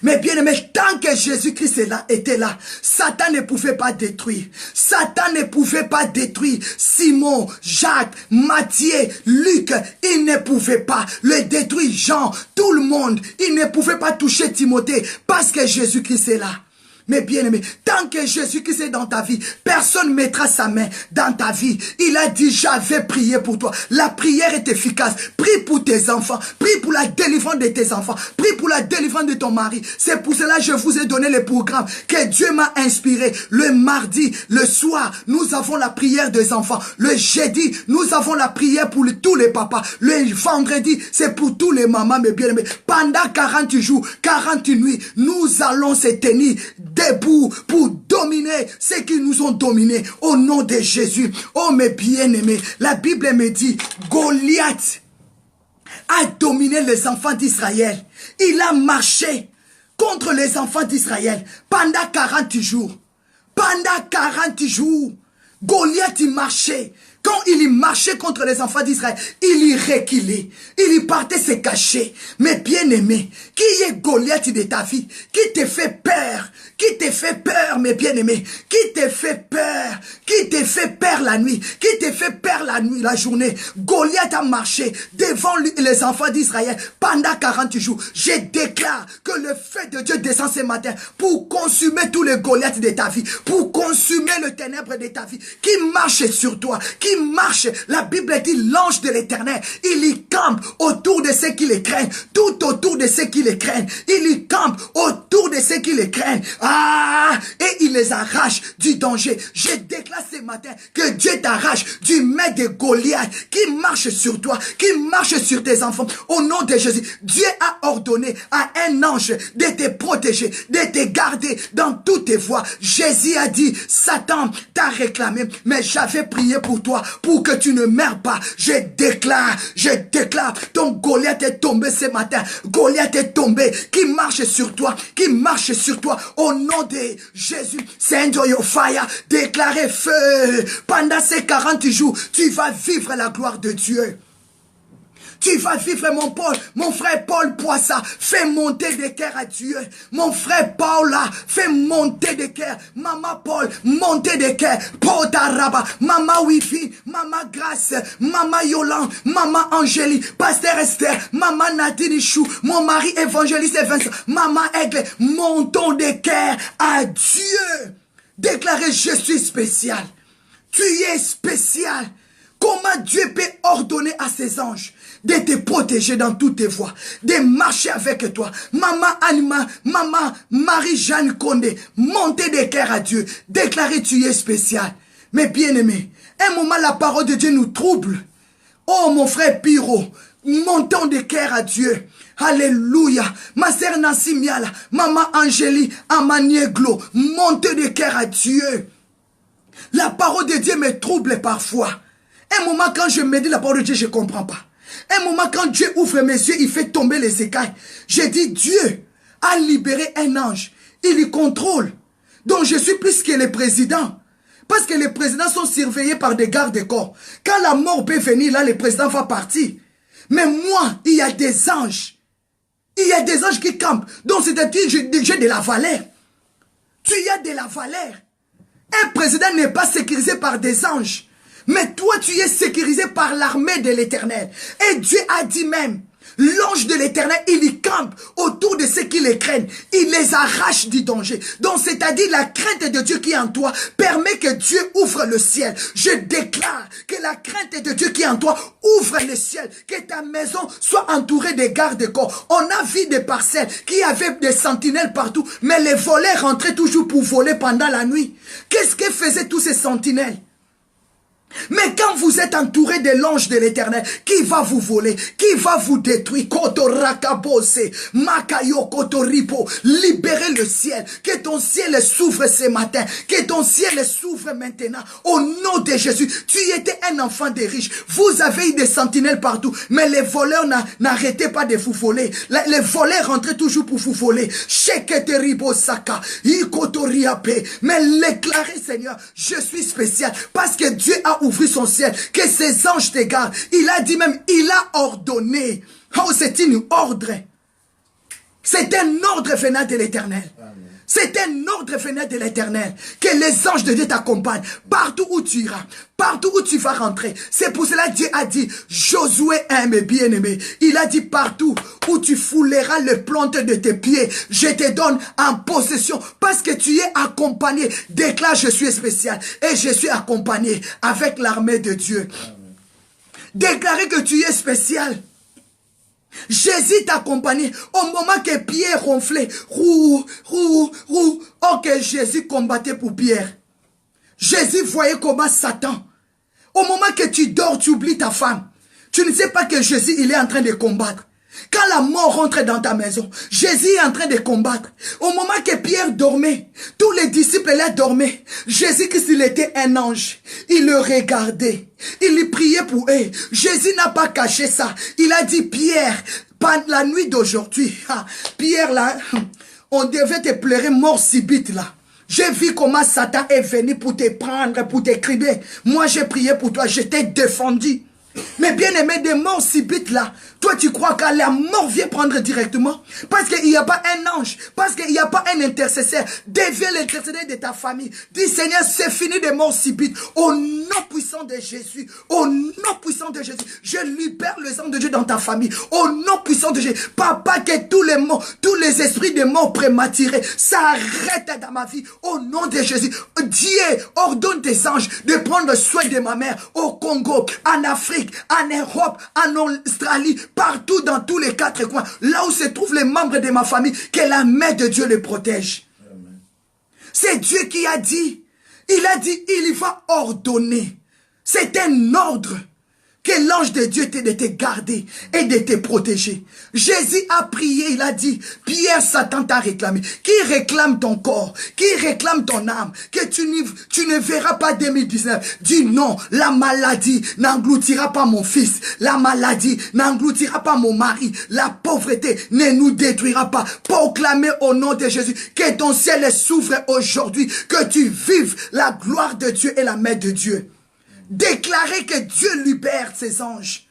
Mais bien aimé, tant que Jésus-Christ était là, Satan ne pouvait pas détruire. Satan ne pouvait pas détruire Simon, Jacques, Matthieu, Luc. Il ne pouvait pas le détruire. Jean, tout le monde. Il ne pouvait pas toucher Timothée parce que Jésus-Christ est là. Mes bien-aimés, tant que Jésus-Christ est dans ta vie, personne ne mettra sa main dans ta vie. Il a dit, j'avais prié pour toi. La prière est efficace. Prie pour tes enfants. Prie pour la délivrance de tes enfants. Prie pour la délivrance de ton mari. C'est pour cela que je vous ai donné les programmes que Dieu m'a inspiré. Le mardi, le soir, nous avons la prière des enfants. Le jeudi, nous avons la prière pour tous les papas. Le vendredi, c'est pour tous les mamans, mes bien-aimés. Pendant 40 jours, 40 nuits, nous allons se tenir debout pour dominer ceux qui nous ont dominés au nom de Jésus. Oh mes bien-aimés, la Bible me dit, Goliath a dominé les enfants d'Israël. Il a marché contre les enfants d'Israël pendant 40 jours. Pendant 40 jours, Goliath y marchait. Quand il y marchait contre les enfants d'Israël, il y reculait. Il y partait se cacher. Mais bien-aimé, qui est Goliath de ta vie? Qui te fait peur? Qui te fait peur, mes bien-aimés? Qui te fait peur? Qui te fait peur la nuit? Qui te fait peur la nuit, la journée? Goliath a marché devant les enfants d'Israël pendant 40 jours. Je déclare que le feu de Dieu descend ce matin pour consumer tous les Goliaths de ta vie, pour consumer le ténèbre de ta vie, qui marche sur toi, qui marche. La Bible dit l'ange de l'Éternel, il y campe autour de ceux qui les craignent, tout autour de ceux qui les craignent. Il y campe autour de ceux qui les craignent. Et il les arrache du danger. Je déclare ce matin que Dieu t'arrache du maître de Goliath qui marche sur toi, qui marche sur tes enfants. Au nom de Jésus, Dieu a ordonné à un ange de te protéger, de te garder dans toutes tes voies. Jésus a dit, Satan t'a réclamé, mais j'avais prié pour toi, pour que tu ne meurs pas. Je déclare, ton Goliath est tombé ce matin. Goliath est tombé, qui marche sur toi, qui marche sur toi. Au nom de Jésus, send your fire, déclarez feu. Pendant ces 40 jours, tu vas vivre la gloire de Dieu. Tu vas vivre, mon frère Paul Poissa, fais monter des cœurs à Dieu. Mon frère Paula, fais monter des cœurs. Maman Paul, monter des cœurs. Potaraba, Maman Wifi, Maman Grace, Maman Yolande, Maman Angélie, Pasteur Esther, Maman Nadine Chou, mon mari évangéliste Vincent, Maman Aigle, montons des cœurs à Dieu. Déclarez, je suis spécial. Tu es spécial. Comment Dieu peut ordonner à ses anges de te protéger dans toutes tes voies, de marcher avec toi. Maman Anima, Maman Marie-Jeanne Condé, montez des cœurs à Dieu. Déclarez, tu es spécial. Mais bien-aimés, un moment la parole de Dieu nous trouble. Oh mon frère Piro, montons des cœurs à Dieu. Alléluia. Ma sœur Nancy Miala, Maman Angélie, Amanieglo, montez des cœurs à Dieu. La parole de Dieu me trouble parfois. Un moment quand je médite la parole de Dieu, je ne comprends pas. Un moment quand Dieu ouvre mes yeux, il fait tomber les écailles. J'ai dit, Dieu a libéré un ange. Il y contrôle. Donc je suis plus que les présidents. Parce que les présidents sont surveillés par des gardes-corps. Quand la mort peut venir, là, le président va partir. Mais moi, il y a des anges. Il y a des anges qui campent. Donc c'est-à-dire, j'ai de la valeur. Tu y as de la valeur. Un président n'est pas sécurisé par des anges. Mais toi, tu es sécurisé par l'armée de l'Éternel. Et Dieu a dit même, l'ange de l'Éternel, il y campe autour de ceux qui les craignent. Il les arrache du danger. Donc, c'est-à-dire la crainte de Dieu qui est en toi permet que Dieu ouvre le ciel. Je déclare que la crainte de Dieu qui est en toi ouvre le ciel. Que ta maison soit entourée de gardes-corps. On a vu des parcelles qui avaient des sentinelles partout. Mais les voleurs rentraient toujours pour voler pendant la nuit. Qu'est-ce que faisaient tous ces sentinelles? Mais quand vous êtes entouré de l'ange de l'Éternel, qui va vous voler, qui va vous détruire, libérez le ciel, que ton ciel s'ouvre ce matin, que ton ciel s'ouvre maintenant, au nom de Jésus. Tu étais un enfant des riches, vous avez eu des sentinelles partout, mais les voleurs n'arrêtaient pas de vous voler, les voleurs rentraient toujours pour vous voler, mais déclarez, Seigneur, je suis spécial, parce que Dieu a ouvrir son ciel, que ses anges te gardent. Il a dit même, il a ordonné. Oh, c'est un ordre. C'est un ordre venant de l'Éternel. C'est un ordre venant de l'Éternel. Que les anges de Dieu t'accompagnent partout où tu iras, partout où tu vas rentrer. C'est pour cela que Dieu a dit, Josué aime bien-aimé. Il a dit partout où tu fouleras les plantes de tes pieds, je te donne en possession parce que tu es accompagné. Déclare, je suis spécial et je suis accompagné avec l'armée de Dieu. Déclarez que tu es spécial. Jésus t'accompagnait au moment que Pierre ronflait. Oh que Jésus combattait pour Pierre. Jésus voyait comment Satan. Au moment que tu dors, tu oublies ta femme. Tu ne sais pas que Jésus, il est en train de combattre. Quand la mort rentre dans ta maison, Jésus est en train de combattre. Au moment que Pierre dormait, tous les disciples là dormaient. Jésus-Christ, il était un ange. Il le regardait. Il lui priait pour eux. Jésus n'a pas caché ça. Il a dit, Pierre, la nuit d'aujourd'hui, Pierre là, on devait te pleurer mort subite là. J'ai vu comment Satan est venu pour te prendre, pour t'écrire. Moi, j'ai prié pour toi, je t'ai défendu. Mais bien aimé, des morts subites là, toi tu crois que la mort vient prendre directement? Parce qu'il n'y a pas un ange, parce qu'il n'y a pas un intercesseur. Deviens l'intercesseur de ta famille. Dis Seigneur, c'est fini des morts subites. Au nom puissant de Jésus, au nom puissant de Jésus, je libère le sang de Dieu dans ta famille. Au nom puissant de Jésus, papa, que tous les morts, tous les esprits de mort prématurés s'arrêtent dans ma vie. Au nom de Jésus, Dieu ordonne tes anges de prendre soin de ma mère au Congo, en Afrique, en Europe, en Australie, partout dans tous les quatre coins, là où se trouvent les membres de ma famille, que la main de Dieu les protège. C'est Dieu qui a dit, il va ordonner. C'est un ordre que l'ange de Dieu de te garder et de te protéger. Jésus a prié, il a dit, Pierre, Satan t'a réclamé. Qui réclame ton corps? Qui réclame ton âme? Que tu ne verras pas 2019. Dis non, la maladie n'engloutira pas mon fils. La maladie n'engloutira pas mon mari. La pauvreté ne nous détruira pas. Proclamez au nom de Jésus que ton ciel s'ouvre aujourd'hui. Que tu vives la gloire de Dieu et la main de Dieu. Déclarez que Dieu libère ses anges.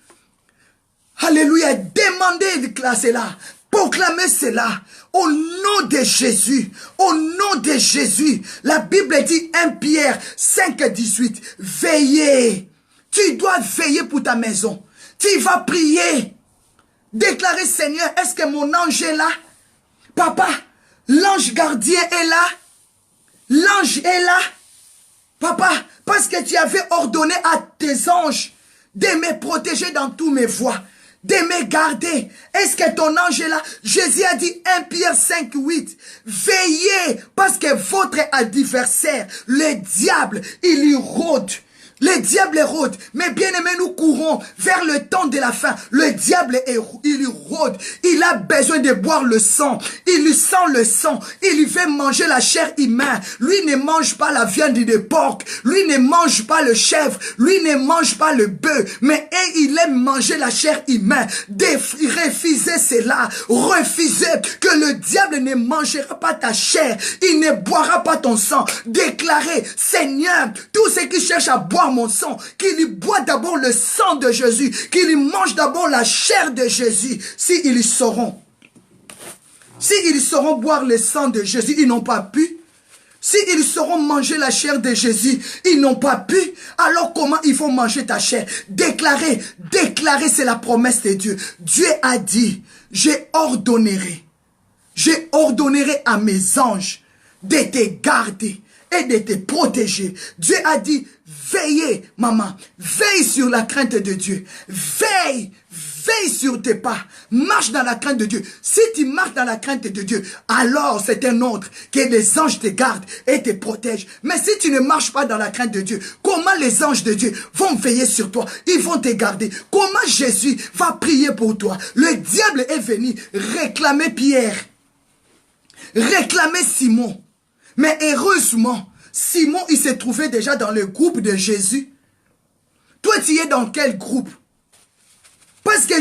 Alléluia. Demandez de cela. Proclamez cela. Au nom de Jésus. Au nom de Jésus. La Bible dit 1 Pierre 5, 18. Veillez. Tu dois veiller pour ta maison. Tu vas prier. Déclarez, Seigneur, est-ce que mon ange est là? Papa, l'ange gardien est là. L'ange est là. Papa, parce que tu avais ordonné à tes anges de me protéger dans tous mes voies, de me garder. Est-ce que ton ange est là? Jésus a dit 1 Pierre 5, 8. Veillez, parce que votre adversaire, le diable, il y rôde. Le diable rôde, mais bien aimé, nous courons vers le temps de la fin. Le diable, il rôde, il a besoin de boire le sang, il lui sent le sang, il veut manger la chair humaine. Lui ne mange pas la viande de porc, lui ne mange pas le chèvre, lui ne mange pas le bœuf, mais il aime manger la chair humaine. Refusez cela, refusez que le diable ne mangera pas ta chair, il ne boira pas ton sang. Déclarez, Seigneur, tous ceux qui cherchent à boire mon sang, qu'il boit d'abord le sang de Jésus, qu'il mange d'abord la chair de Jésus. S'ils sauront boire le sang de Jésus, ils n'ont pas pu. S'ils sauront manger la chair de Jésus, ils n'ont pas pu. Alors comment il faut manger ta chair? Déclarer, c'est la promesse de Dieu. Dieu a dit, j'ai ordonnerai à mes anges de te garder et de te protéger. Dieu a dit, veillez, maman, veille sur la crainte de Dieu. Veille sur tes pas. Marche dans la crainte de Dieu. Si tu marches dans la crainte de Dieu, alors c'est un ordre que les anges te gardent et te protègent. Mais si tu ne marches pas dans la crainte de Dieu, comment les anges de Dieu vont veiller sur toi? Ils vont te garder. Comment Jésus va prier pour toi? Le diable est venu réclamer Pierre, réclamer Simon. Mais heureusement, Simon, il s'est trouvé déjà dans le groupe de Jésus. Toi, tu es dans quel groupe? Parce que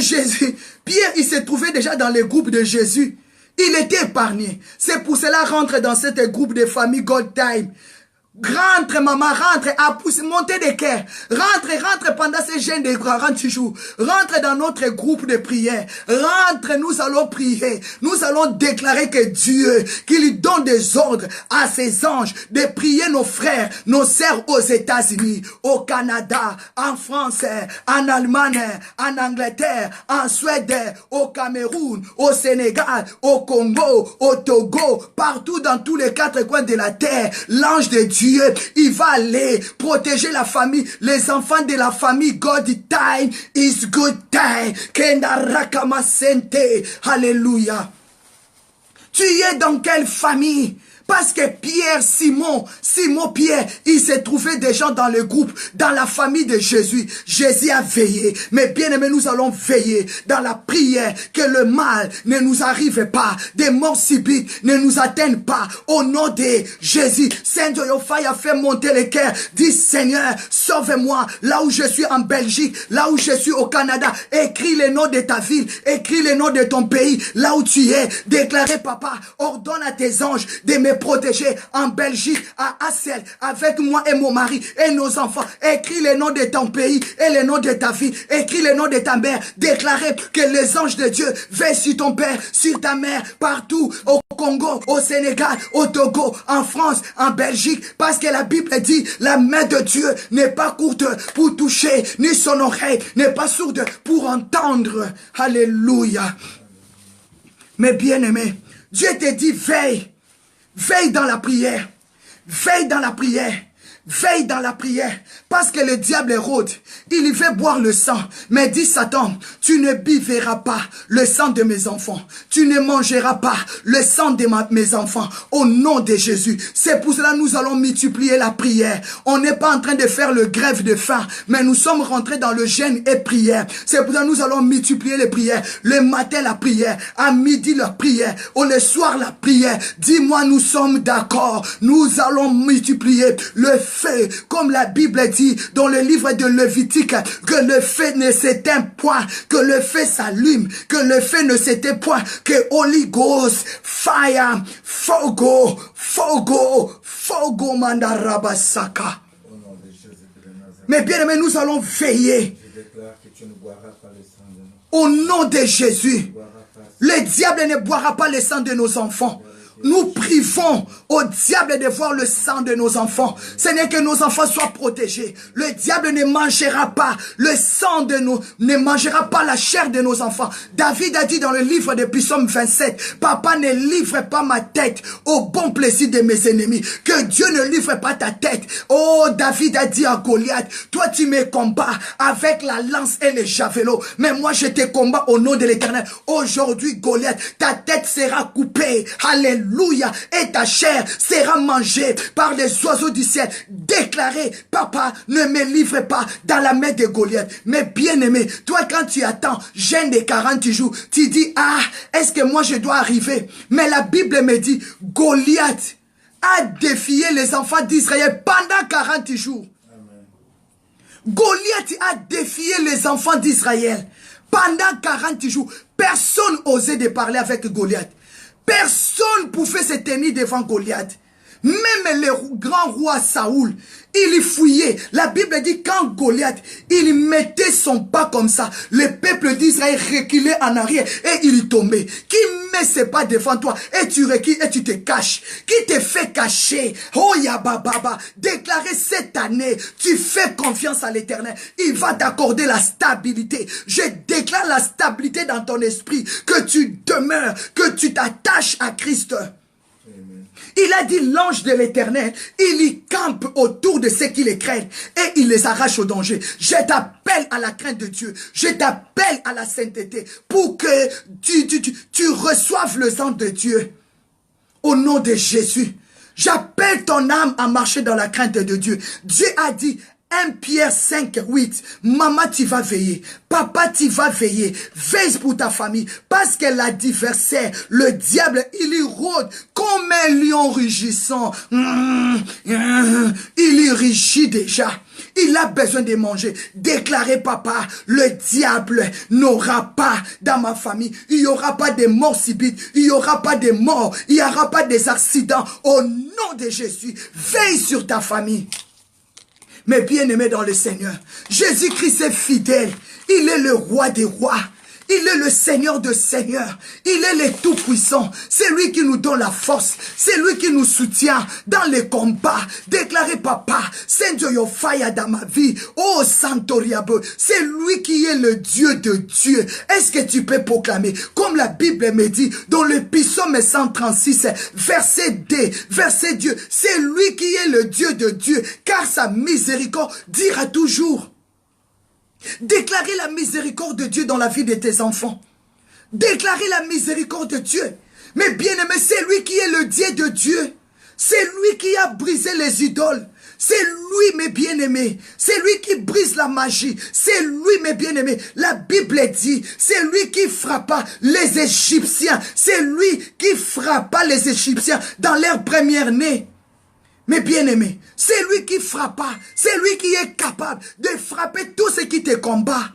Pierre, il s'est trouvé déjà dans le groupe de Jésus. Il était épargné. C'est pour cela rentre dans ce groupe de famille God Time. Rentre, maman, rentre, à pousser, monter des cœurs. Rentre pendant ces jeûnes de 40 jours. Rentre dans notre groupe de prière. Rentre, nous allons prier. Nous allons déclarer que Dieu, qu'il donne des ordres à ses anges de prier nos frères, nos sœurs aux États-Unis, au Canada, en France, en Allemagne, en Angleterre, en Suède, au Cameroun, au Sénégal, au Congo, au Togo, partout dans tous les 4 coins de la terre. L'ange de Dieu, il va aller protéger la famille, les enfants de la famille. God time is good time. Kenda rakama sente. Alléluia. Tu es dans quelle famille? Parce que Pierre, Simon Pierre, il s'est trouvé des gens dans le groupe, dans la famille de Jésus. Jésus a veillé. Mais bien aimé, nous allons veiller dans la prière que le mal ne nous arrive pas, des morts subites ne nous atteignent pas. Au nom de Jésus, Seigneur, a fait monter les cœurs. Dis Seigneur, sauve-moi là où je suis en Belgique, là où je suis au Canada. Écris le nom de ta ville, écris le nom de ton pays, là où tu es. Déclarez, papa, ordonne à tes anges de me protéger en Belgique, à Assel, avec moi et mon mari et nos enfants. Écris le nom de ton pays et le nom de ta ville. Écris le nom de ta mère. Déclarez que les anges de Dieu veillent sur ton père, sur ta mère, partout, au Congo, au Sénégal, au Togo, en France, en Belgique, parce que la Bible dit, la main de Dieu n'est pas courte pour toucher, ni son oreille n'est pas sourde pour entendre. Alléluia. Mais bien aimé, Dieu te dit, veille. Veille dans la prière. Veille dans la prière. Veille dans la prière. Parce que le diable rôde. Il veut boire le sang. Mais dit Satan, tu ne buvras pas le sang de mes enfants. Tu ne mangeras pas le sang de mes enfants. Au nom de Jésus. C'est pour cela que nous allons multiplier la prière. On n'est pas en train de faire le grève de faim. Mais nous sommes rentrés dans le jeûne et prière. C'est pour ça que nous allons multiplier les prières. Le matin la prière. À midi la prière. Au le soir la prière. Dis-moi, nous sommes d'accord. Nous allons multiplier le feu. Comme la Bible dit dans le livre de Lévitique. Que le feu ne s'éteint point, que le feu s'allume, que le feu ne s'éteint point, que Holy Ghost, fire, fogo, mandarabasaka. Mais bien aimé, nous allons veiller. Au nom de Jésus, le diable ne boira pas le sang de nos enfants. Nous privons au diable de voir le sang de nos enfants. Ce n'est que nos enfants soient protégés. Le diable ne mangera pas le sang de nous, ne mangera pas la chair de nos enfants. David a dit dans le livre de Psaume 27, papa, ne livre pas ma tête au bon plaisir de mes ennemis. Que Dieu ne livre pas ta tête. Oh, David a dit à Goliath, toi tu me combats avec la lance et le javelot. Mais moi je te combats au nom de l'Éternel. Aujourd'hui, Goliath, ta tête sera coupée. Alléluia. Alléluia. Et ta chair sera mangée par les oiseaux du ciel. Déclaré, papa, ne me livre pas dans la main de Goliath. Mais bien aimé, toi quand tu attends, jeûne de 40 jours, tu dis, ah, est-ce que moi je dois arriver? Mais la Bible me dit, Goliath a défié les enfants d'Israël pendant 40 jours. Amen. Goliath a défié les enfants d'Israël pendant 40 jours. Personne n'osait de parler avec Goliath. Personne ne pouvait se tenir devant Goliath. Même le grand roi Saoul, il fouillait. La Bible dit quand Goliath, il mettait son pas comme ça, le peuple d'Israël reculait en arrière et il tombait. Qui met ses pas devant toi et tu recules et tu te caches? Qui te fait cacher? Oh Yababa, déclarez cette année, tu fais confiance à l'Éternel. Il va t'accorder la stabilité. Je déclare la stabilité dans ton esprit, que tu demeures, que tu t'attaches à Christ. Il a dit l'ange de l'Éternel, il y campe autour de ceux qui les craignent et il les arrache au danger. Je t'appelle à la crainte de Dieu, je t'appelle à la sainteté pour que tu reçoives le sang de Dieu. Au nom de Jésus, j'appelle ton âme à marcher dans la crainte de Dieu. Dieu a dit, 1 Pierre 5, 8. Maman, tu vas veiller. Papa, tu vas veiller. Veille pour ta famille. Parce que l'adversaire, le diable, il y rôde comme un lion rugissant. Il y rugit gît déjà. Il a besoin de manger. Déclarez, papa, le diable n'aura pas dans ma famille. Il n'y aura pas de morts subites. Il n'y aura pas de morts. Il n'y aura pas des accidents. Au nom de Jésus, veille sur ta famille. Mes bien-aimés dans le Seigneur, Jésus-Christ est fidèle. Il est le roi des rois. Il est le Seigneur de Seigneurs. Il est le Tout-Puissant. C'est lui qui nous donne la force. C'est lui qui nous soutient dans les combats. Déclarez, papa, send your fire dans ma vie. Oh, Santoriabo, c'est lui qui est le Dieu de Dieu. Est-ce que tu peux proclamer, comme la Bible me dit, dans le psaume 136, verset D, verset Dieu, c'est lui qui est le Dieu de Dieu, car sa miséricorde dira toujours. Déclarez la miséricorde de Dieu dans la vie de tes enfants. Déclarez la miséricorde de Dieu. Mais bien-aimé, c'est lui qui est le Dieu de Dieu. C'est lui qui a brisé les idoles. C'est lui, mes bien-aimés. C'est lui qui brise la magie. C'est lui, mes bien-aimés. La Bible dit, c'est lui qui frappa les Égyptiens. C'est lui qui frappa les Égyptiens dans leur première née. Mais bien-aimé, c'est lui qui frappa, c'est lui qui est capable de frapper tout ce qui te combat.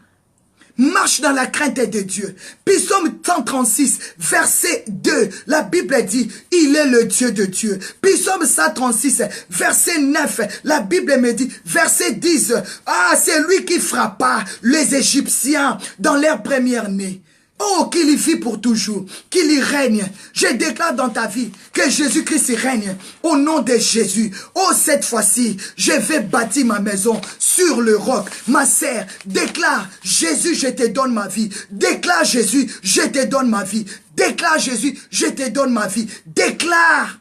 Marche dans la crainte de Dieu. Psaume 136, verset 2, la Bible dit, il est le Dieu de Dieu. Psaume 136, verset 9, la Bible me dit, verset 10, ah, c'est lui qui frappa les Égyptiens dans leur première née. Oh, qu'il y vit pour toujours, qu'il y règne. Je déclare dans ta vie que Jésus-Christ règne au nom de Jésus. Oh, cette fois-ci, je vais bâtir ma maison sur le roc. Ma sœur, déclare, Jésus, je te donne ma vie. Déclare, Jésus, je te donne ma vie. Déclare, Jésus, je te donne ma vie. Déclare.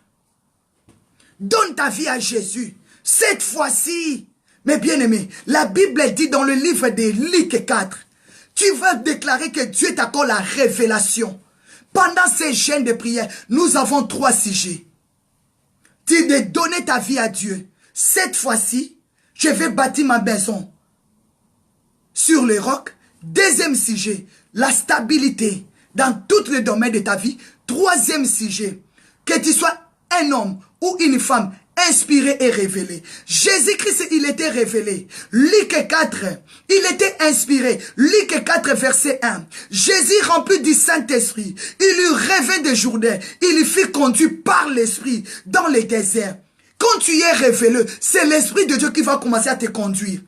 Donne ta vie à Jésus. Cette fois-ci, mes bien-aimés, la Bible dit dans le livre de Luc 4, tu vas déclarer que Dieu t'accorde la révélation. Pendant ces jeûnes de prière, nous avons 3 sujets. Tu de donner ta vie à Dieu. Cette fois-ci, je vais bâtir ma maison sur le roc. Deuxième sujet, la stabilité dans tous les domaines de ta vie. Troisième sujet, que tu sois un homme ou une femme inspiré et révélé. Jésus-Christ, il était révélé. Luc 4, il était inspiré. Luc 4, verset 1. Jésus rempli du Saint-Esprit. Il eut rêvé de Jourdain. Il fut conduit par l'Esprit dans le désert. Quand tu es révélé, c'est l'Esprit de Dieu qui va commencer à te conduire.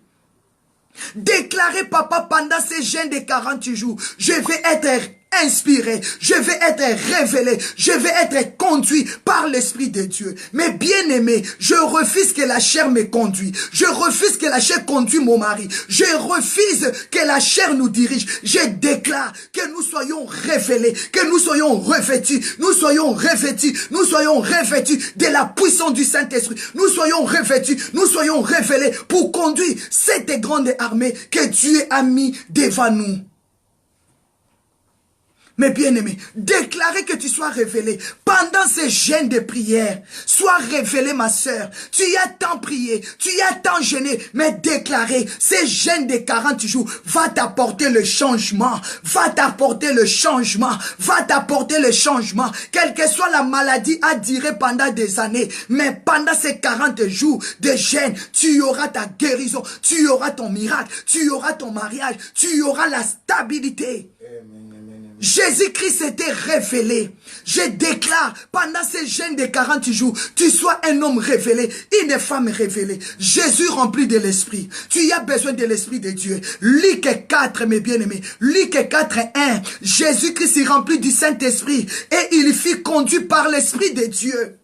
Déclarez, papa, pendant ces jeûnes de 40 jours, je vais être inspiré, je vais être révélé, je vais être conduit par l'Esprit de Dieu. Mais bien aimé, je refuse que la chair me conduise. Je refuse que la chair conduise mon mari. Je refuse que la chair nous dirige. Je déclare que nous soyons révélés, que nous soyons revêtus, nous soyons revêtus, nous soyons revêtus de la puissance du Saint-Esprit. Nous soyons revêtus, nous soyons révélés pour conduire cette grande armée que Dieu a mis devant nous. Mais bien-aimé, déclarez que tu sois révélé pendant ces jeûnes de prière. Sois révélé, ma sœur. Tu y as tant prié, tu y as tant jeûné, mais déclarez, ces jeûnes de 40 jours va t'apporter le changement, va t'apporter le changement, va t'apporter le changement. Quelle que soit la maladie à durer pendant des années, mais pendant ces 40 jours de jeûne, tu auras ta guérison, tu auras ton miracle, tu auras ton mariage, tu auras la stabilité. Jésus-Christ s'était révélé. Je déclare, pendant ces jeûnes de 40 jours, tu sois un homme révélé, une femme révélée. Jésus rempli de l'Esprit. Tu as besoin de l'Esprit de Dieu. Luc 4, mes bien-aimés. Luc 4, 1. Jésus-Christ est rempli du Saint-Esprit et il fut conduit par l'Esprit de Dieu.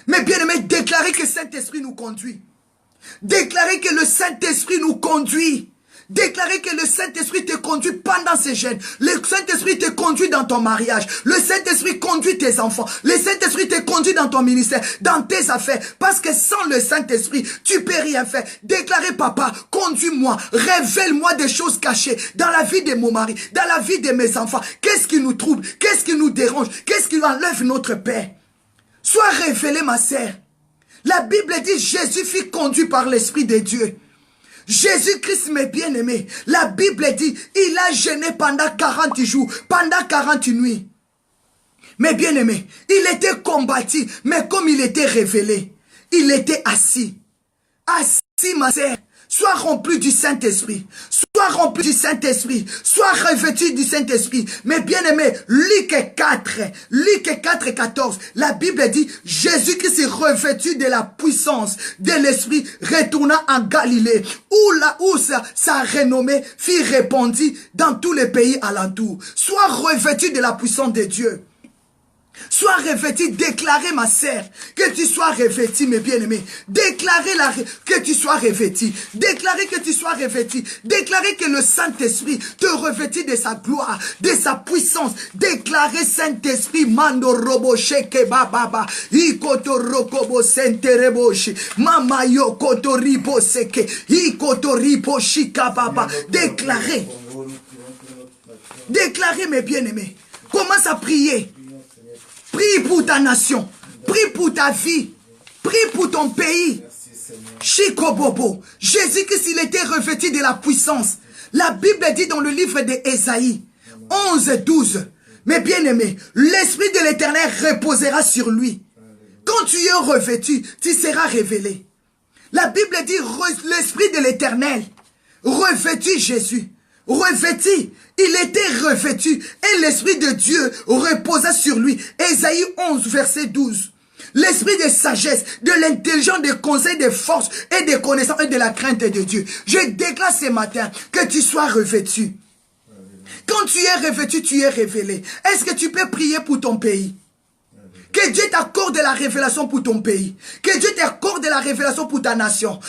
Mes bien-aimés, déclarez que le Saint-Esprit nous conduit. Déclarez que le Saint-Esprit nous conduit. Déclarez que le Saint-Esprit te conduit pendant ces jeûnes. Le Saint-Esprit te conduit dans ton mariage. Le Saint-Esprit conduit tes enfants. Le Saint-Esprit te conduit dans ton ministère, dans tes affaires. Parce que sans le Saint-Esprit, tu peux rien faire. Déclarez, papa, conduis-moi, révèle-moi des choses cachées dans la vie de mon mari, dans la vie de mes enfants. Qu'est-ce qui nous trouble? Qu'est-ce qui nous dérange? Qu'est-ce qui enlève notre paix? Sois révélé, ma sœur. La Bible dit, Jésus fut conduit par l'Esprit de Dieu. Jésus-Christ, mes bien-aimés, la Bible dit, il a jeûné pendant 40 jours, pendant 40 nuits. Mes bien-aimés, il était combattu, mais comme il était révélé, il était assis. Assis Si ma sœur, sois rempli du Saint-Esprit. Sois rempli du Saint-Esprit. Sois revêtu du Saint-Esprit. Mais bien aimé, Luc 4, 14, la Bible dit, Jésus-Christ est revêtu de la puissance de l'Esprit, retourna en Galilée, où sa renommée fut répandue dans tous les pays alentours. Sois revêtu de la puissance de Dieu. Sois revêtu, déclarez ma sœur, que tu sois revêtu, mes bien-aimés. Déclarez que tu sois revêtu. Déclarez que tu sois revêtu. Déclarez que le Saint-Esprit te revêtit de sa gloire, de sa puissance. Déclarez Saint-Esprit, mando robo sheke bababa, ikoto rokobo sentereboshi, mama yo koto ribo seke, ikoto ribo shika baba. Déclarez. Déclarez, mes bien-aimés. Commence à prier. Prie pour ta nation. Prie pour ta vie. Prie pour ton pays. Chico Bobo. Jésus-Christ, il était revêtu de la puissance. La Bible dit dans le livre d'Ésaïe 11, 12. Mais bien aimé, l'Esprit de l'Éternel reposera sur lui. Quand tu es revêtu, tu seras révélé. La Bible dit l'Esprit de l'Éternel revêtu Jésus. Revêtu, il était revêtu et l'Esprit de Dieu reposa sur lui. Ésaïe 11, verset 12. L'esprit de sagesse, de l'intelligence, de conseil, de force et de connaissance et de la crainte de Dieu. Je déclare ce matin que tu sois revêtu. Quand tu es revêtu, tu es révélé. Est-ce que tu peux prier pour ton pays? Que Dieu t'accorde la révélation pour ton pays. Que Dieu t'accorde la révélation pour ta nation.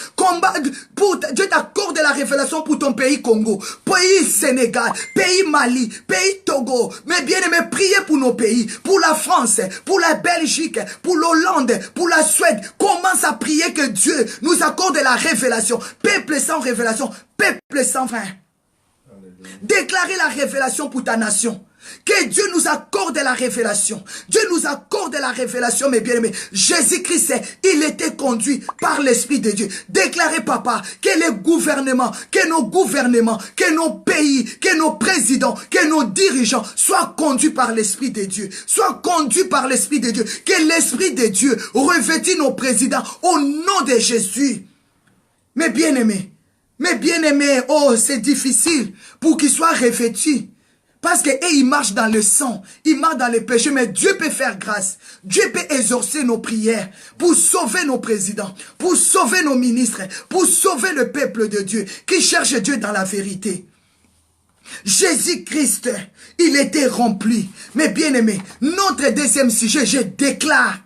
Dieu t'accorde la révélation pour ton pays Congo, pays Sénégal, pays Mali, pays Togo. Mais bien aimé, priez pour nos pays, pour la France, pour la Belgique, pour l'Hollande, pour la Suède. Commence à prier que Dieu nous accorde la révélation. Peuple sans révélation, peuple sans fin. Déclarez la révélation pour ta nation. Que Dieu nous accorde la révélation. Dieu nous accorde la révélation, mes bien-aimés. Jésus-Christ, il était conduit par l'Esprit de Dieu. Déclarez, papa, que les gouvernements, que nos pays, que nos présidents, que nos dirigeants soient conduits par l'Esprit de Dieu. Soient conduits par l'Esprit de Dieu. Que l'Esprit de Dieu revêtit nos présidents au nom de Jésus. Mes bien-aimés, oh, c'est difficile pour qu'ils soient revêtus. Parce qu'ils marchent dans le sang, ils marchent dans les péchés, mais Dieu peut faire grâce. Dieu peut exaucer nos prières pour sauver nos présidents, pour sauver nos ministres, pour sauver le peuple de Dieu qui cherche Dieu dans la vérité. Jésus-Christ, il était rempli. Mais bien aimé, notre deuxième sujet, je déclare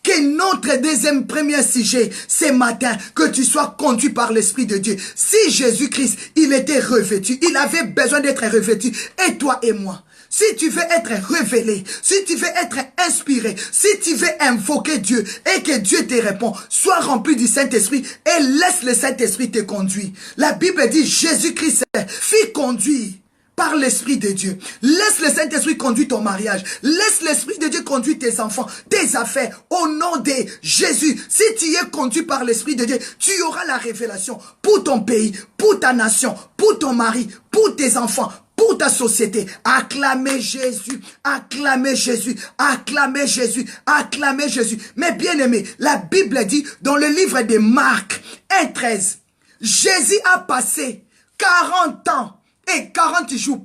que notre premier sujet, ce matin, que tu sois conduit par l'Esprit de Dieu. Si Jésus-Christ, il était revêtu, il avait besoin d'être revêtu, et toi et moi, si tu veux être révélé, si tu veux être inspiré, si tu veux invoquer Dieu et que Dieu te répond, sois rempli du Saint-Esprit et laisse le Saint-Esprit te conduire. La Bible dit, Jésus-Christ fit conduire par l'Esprit de Dieu. Laisse le Saint-Esprit conduire ton mariage. Laisse l'Esprit de Dieu conduire tes enfants, tes affaires. Au nom de Jésus, si tu es conduit par l'Esprit de Dieu, tu auras la révélation pour ton pays, pour ta nation, pour ton mari, pour tes enfants, pour ta société. Acclamez Jésus, acclamez Jésus, acclamez Jésus, acclamez Jésus. Mais bien aimé, la Bible dit dans le livre de Marc 1,13, Jésus a passé 40 ans et 40 jours,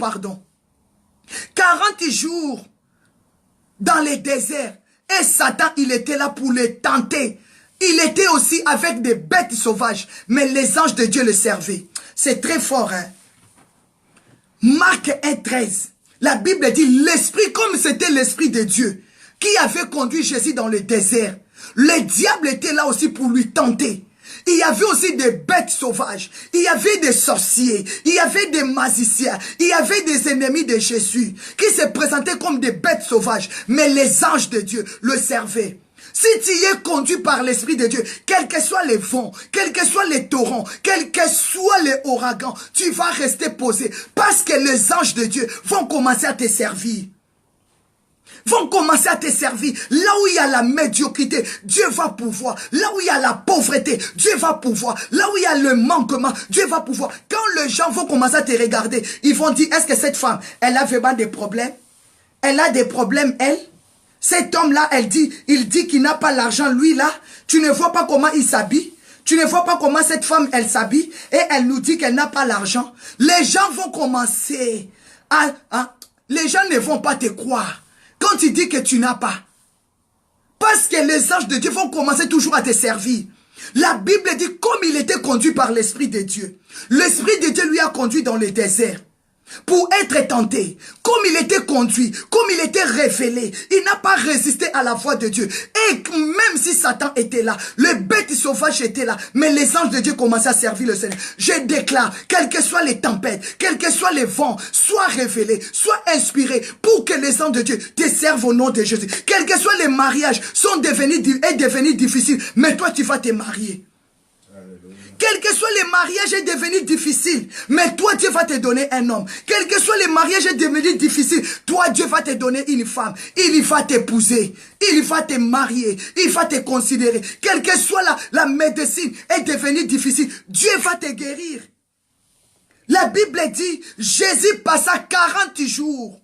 40 jours dans le désert. Et Satan, il était là pour le tenter. Il était aussi avec des bêtes sauvages. Mais les anges de Dieu le servaient. C'est très fort, hein. Marc 1,13. La Bible dit, l'esprit, comme c'était l'esprit de Dieu, qui avait conduit Jésus dans le désert. Le diable était là aussi pour lui tenter. Il y avait aussi des bêtes sauvages, il y avait des sorciers, il y avait des magiciens, il y avait des ennemis de Jésus qui se présentaient comme des bêtes sauvages, mais les anges de Dieu le servaient. Si tu es conduit par l'Esprit de Dieu, quels que soient les vents, quels que soient les torrents, quels que soient les ouragans, tu vas rester posé parce que les anges de Dieu vont commencer à te servir. Vont commencer à te servir. Là où il y a la médiocrité, Dieu va pouvoir. Là où il y a la pauvreté, Dieu va pouvoir. Là où il y a le manquement, Dieu va pouvoir. Quand les gens vont commencer à te regarder, ils vont dire, est-ce que cette femme, elle a vraiment des problèmes? Elle a des problèmes, elle? Cet homme-là, il dit qu'il n'a pas l'argent, lui là. Tu ne vois pas comment il s'habille? Tu ne vois pas comment cette femme, elle s'habille et elle nous dit qu'elle n'a pas l'argent. Les gens vont commencer les gens ne vont pas te croire quand tu dis que tu n'as pas. Parce que les anges de Dieu vont commencer toujours à te servir. La Bible dit comme il était conduit par l'Esprit de Dieu. L'Esprit de Dieu lui a conduit dans le désert pour être tenté. Comme il était conduit, comme il était révélé, il n'a pas résisté à la voix de Dieu. Et même si Satan était là, le bête sauvage était là, mais les anges de Dieu commençaient à servir le Seigneur. Je déclare, quelles que soient les tempêtes, quels que soient les vents, sois révélé, sois inspiré pour que les anges de Dieu te servent au nom de Jésus. Quels que soient les mariages sont devenus difficiles, mais toi tu vas te marier. Quel que soit les mariages est devenu difficile, mais toi Dieu va te donner un homme. Quel que soit les mariages est devenu difficile, toi Dieu va te donner une femme. Il va t'épouser, il va te marier, il va te considérer. Quelle que soit la médecine est devenue difficile, Dieu va te guérir. La Bible dit, Jésus passa 40 jours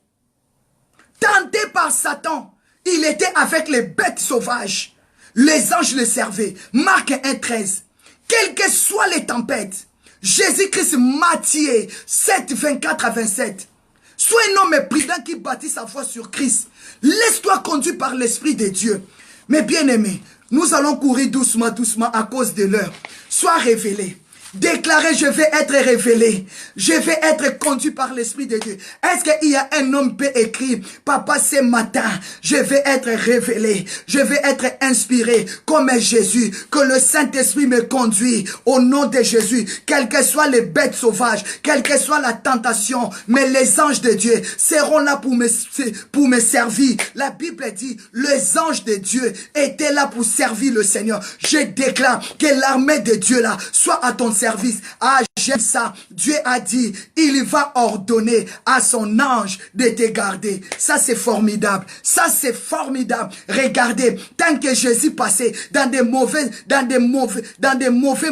tenté par Satan. Il était avec les bêtes sauvages. Les anges le servaient. Marc 1,13. Quelles que soient les tempêtes, Jésus-Christ, Matthieu 7, 24 à 27. Sois un homme prudent qui bâtit sa foi sur Christ. Laisse-toi conduire par l'Esprit de Dieu. Mais bien aimé, nous allons courir doucement, doucement à cause de l'heure. Sois révélé. Déclarez, je vais être révélé. Je vais être conduit par l'Esprit de Dieu. Est-ce qu'il y a un homme qui peut écrire, papa, ce matin, je vais être révélé. Je vais être inspiré comme Jésus. Que le Saint-Esprit me conduit au nom de Jésus. Quelles que soient les bêtes sauvages, quelle que soit la tentation, mais les anges de Dieu seront là pour me servir. La Bible dit, les anges de Dieu étaient là pour servir le Seigneur. Je déclare que l'armée de Dieu là soit à ton service. Ah, j'aime ça. Dieu a dit, il va ordonner à son ange de te garder. Ça, c'est formidable. Ça, c'est formidable. Regardez, tant que Jésus passait dans des mauvais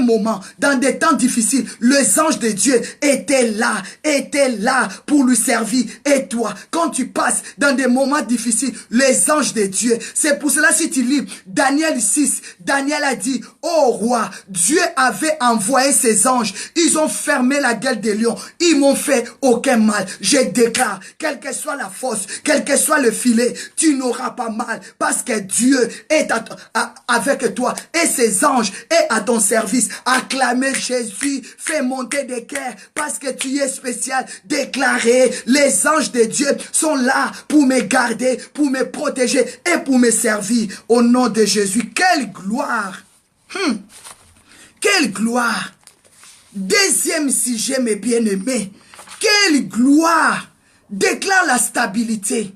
moments, dans des temps difficiles, les anges de Dieu étaient là pour lui servir. Et toi, quand tu passes dans des moments difficiles, les anges de Dieu, c'est pour cela si tu lis Daniel 6, Daniel a dit, oh roi, Dieu avait envoyé ses anges, ils ont fermé la gueule des lions, ils m'ont fait aucun mal. Je déclare, quelle que soit la fosse, quel que soit le filet, tu n'auras pas mal, parce que Dieu est avec toi, et ses anges est à ton service. Acclamez Jésus, fais monter des cœurs, parce que tu es spécial. Déclarez, les anges de Dieu sont là pour me garder, pour me protéger, et pour me servir, au nom de Jésus. Quelle gloire! Quelle gloire! Deuxième sujet, mes bien-aimés. Quelle gloire! Déclare la stabilité.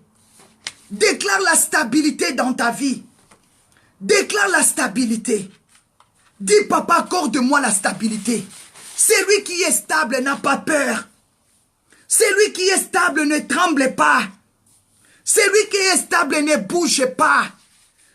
Déclare la stabilité dans ta vie. Déclare la stabilité. Dis, papa, accorde-moi la stabilité. Celui qui est stable n'a pas peur. Celui qui est stable ne tremble pas. Celui qui est stable ne bouge pas.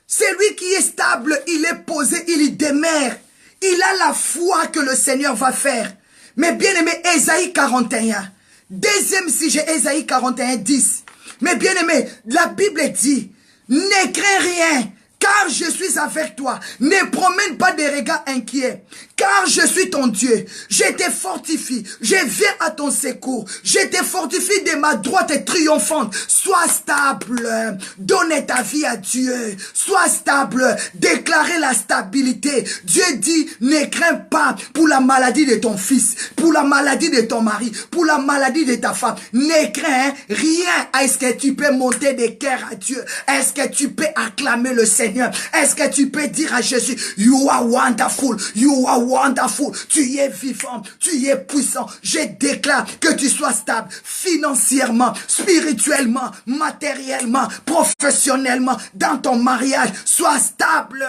Celui qui est stable, il est posé, il demeure. Il a la foi que le Seigneur va faire. Mais bien aimé, Ésaïe 41. Deuxième sujet, Ésaïe 41, 10. Mais bien aimé, la Bible dit, ne crains rien, car je suis avec toi. Ne promène pas des regards inquiets, car je suis ton Dieu. Je te fortifie, je viens à ton secours. Je te fortifie de ma droite triomphante. Sois stable, donne ta vie à Dieu. Sois stable, déclarez la stabilité. Dieu dit, ne crains pas pour la maladie de ton fils, pour la maladie de ton mari, pour la maladie de ta femme. Ne crains rien. Est-ce que tu peux monter des cœurs à Dieu? Est-ce que tu peux acclamer le Seigneur? Est-ce que tu peux dire à Jésus, you are wonderful, you are wonderful, tu es vivant, tu es puissant. Je déclare que tu sois stable financièrement, spirituellement, matériellement, professionnellement, dans ton mariage. Sois stable.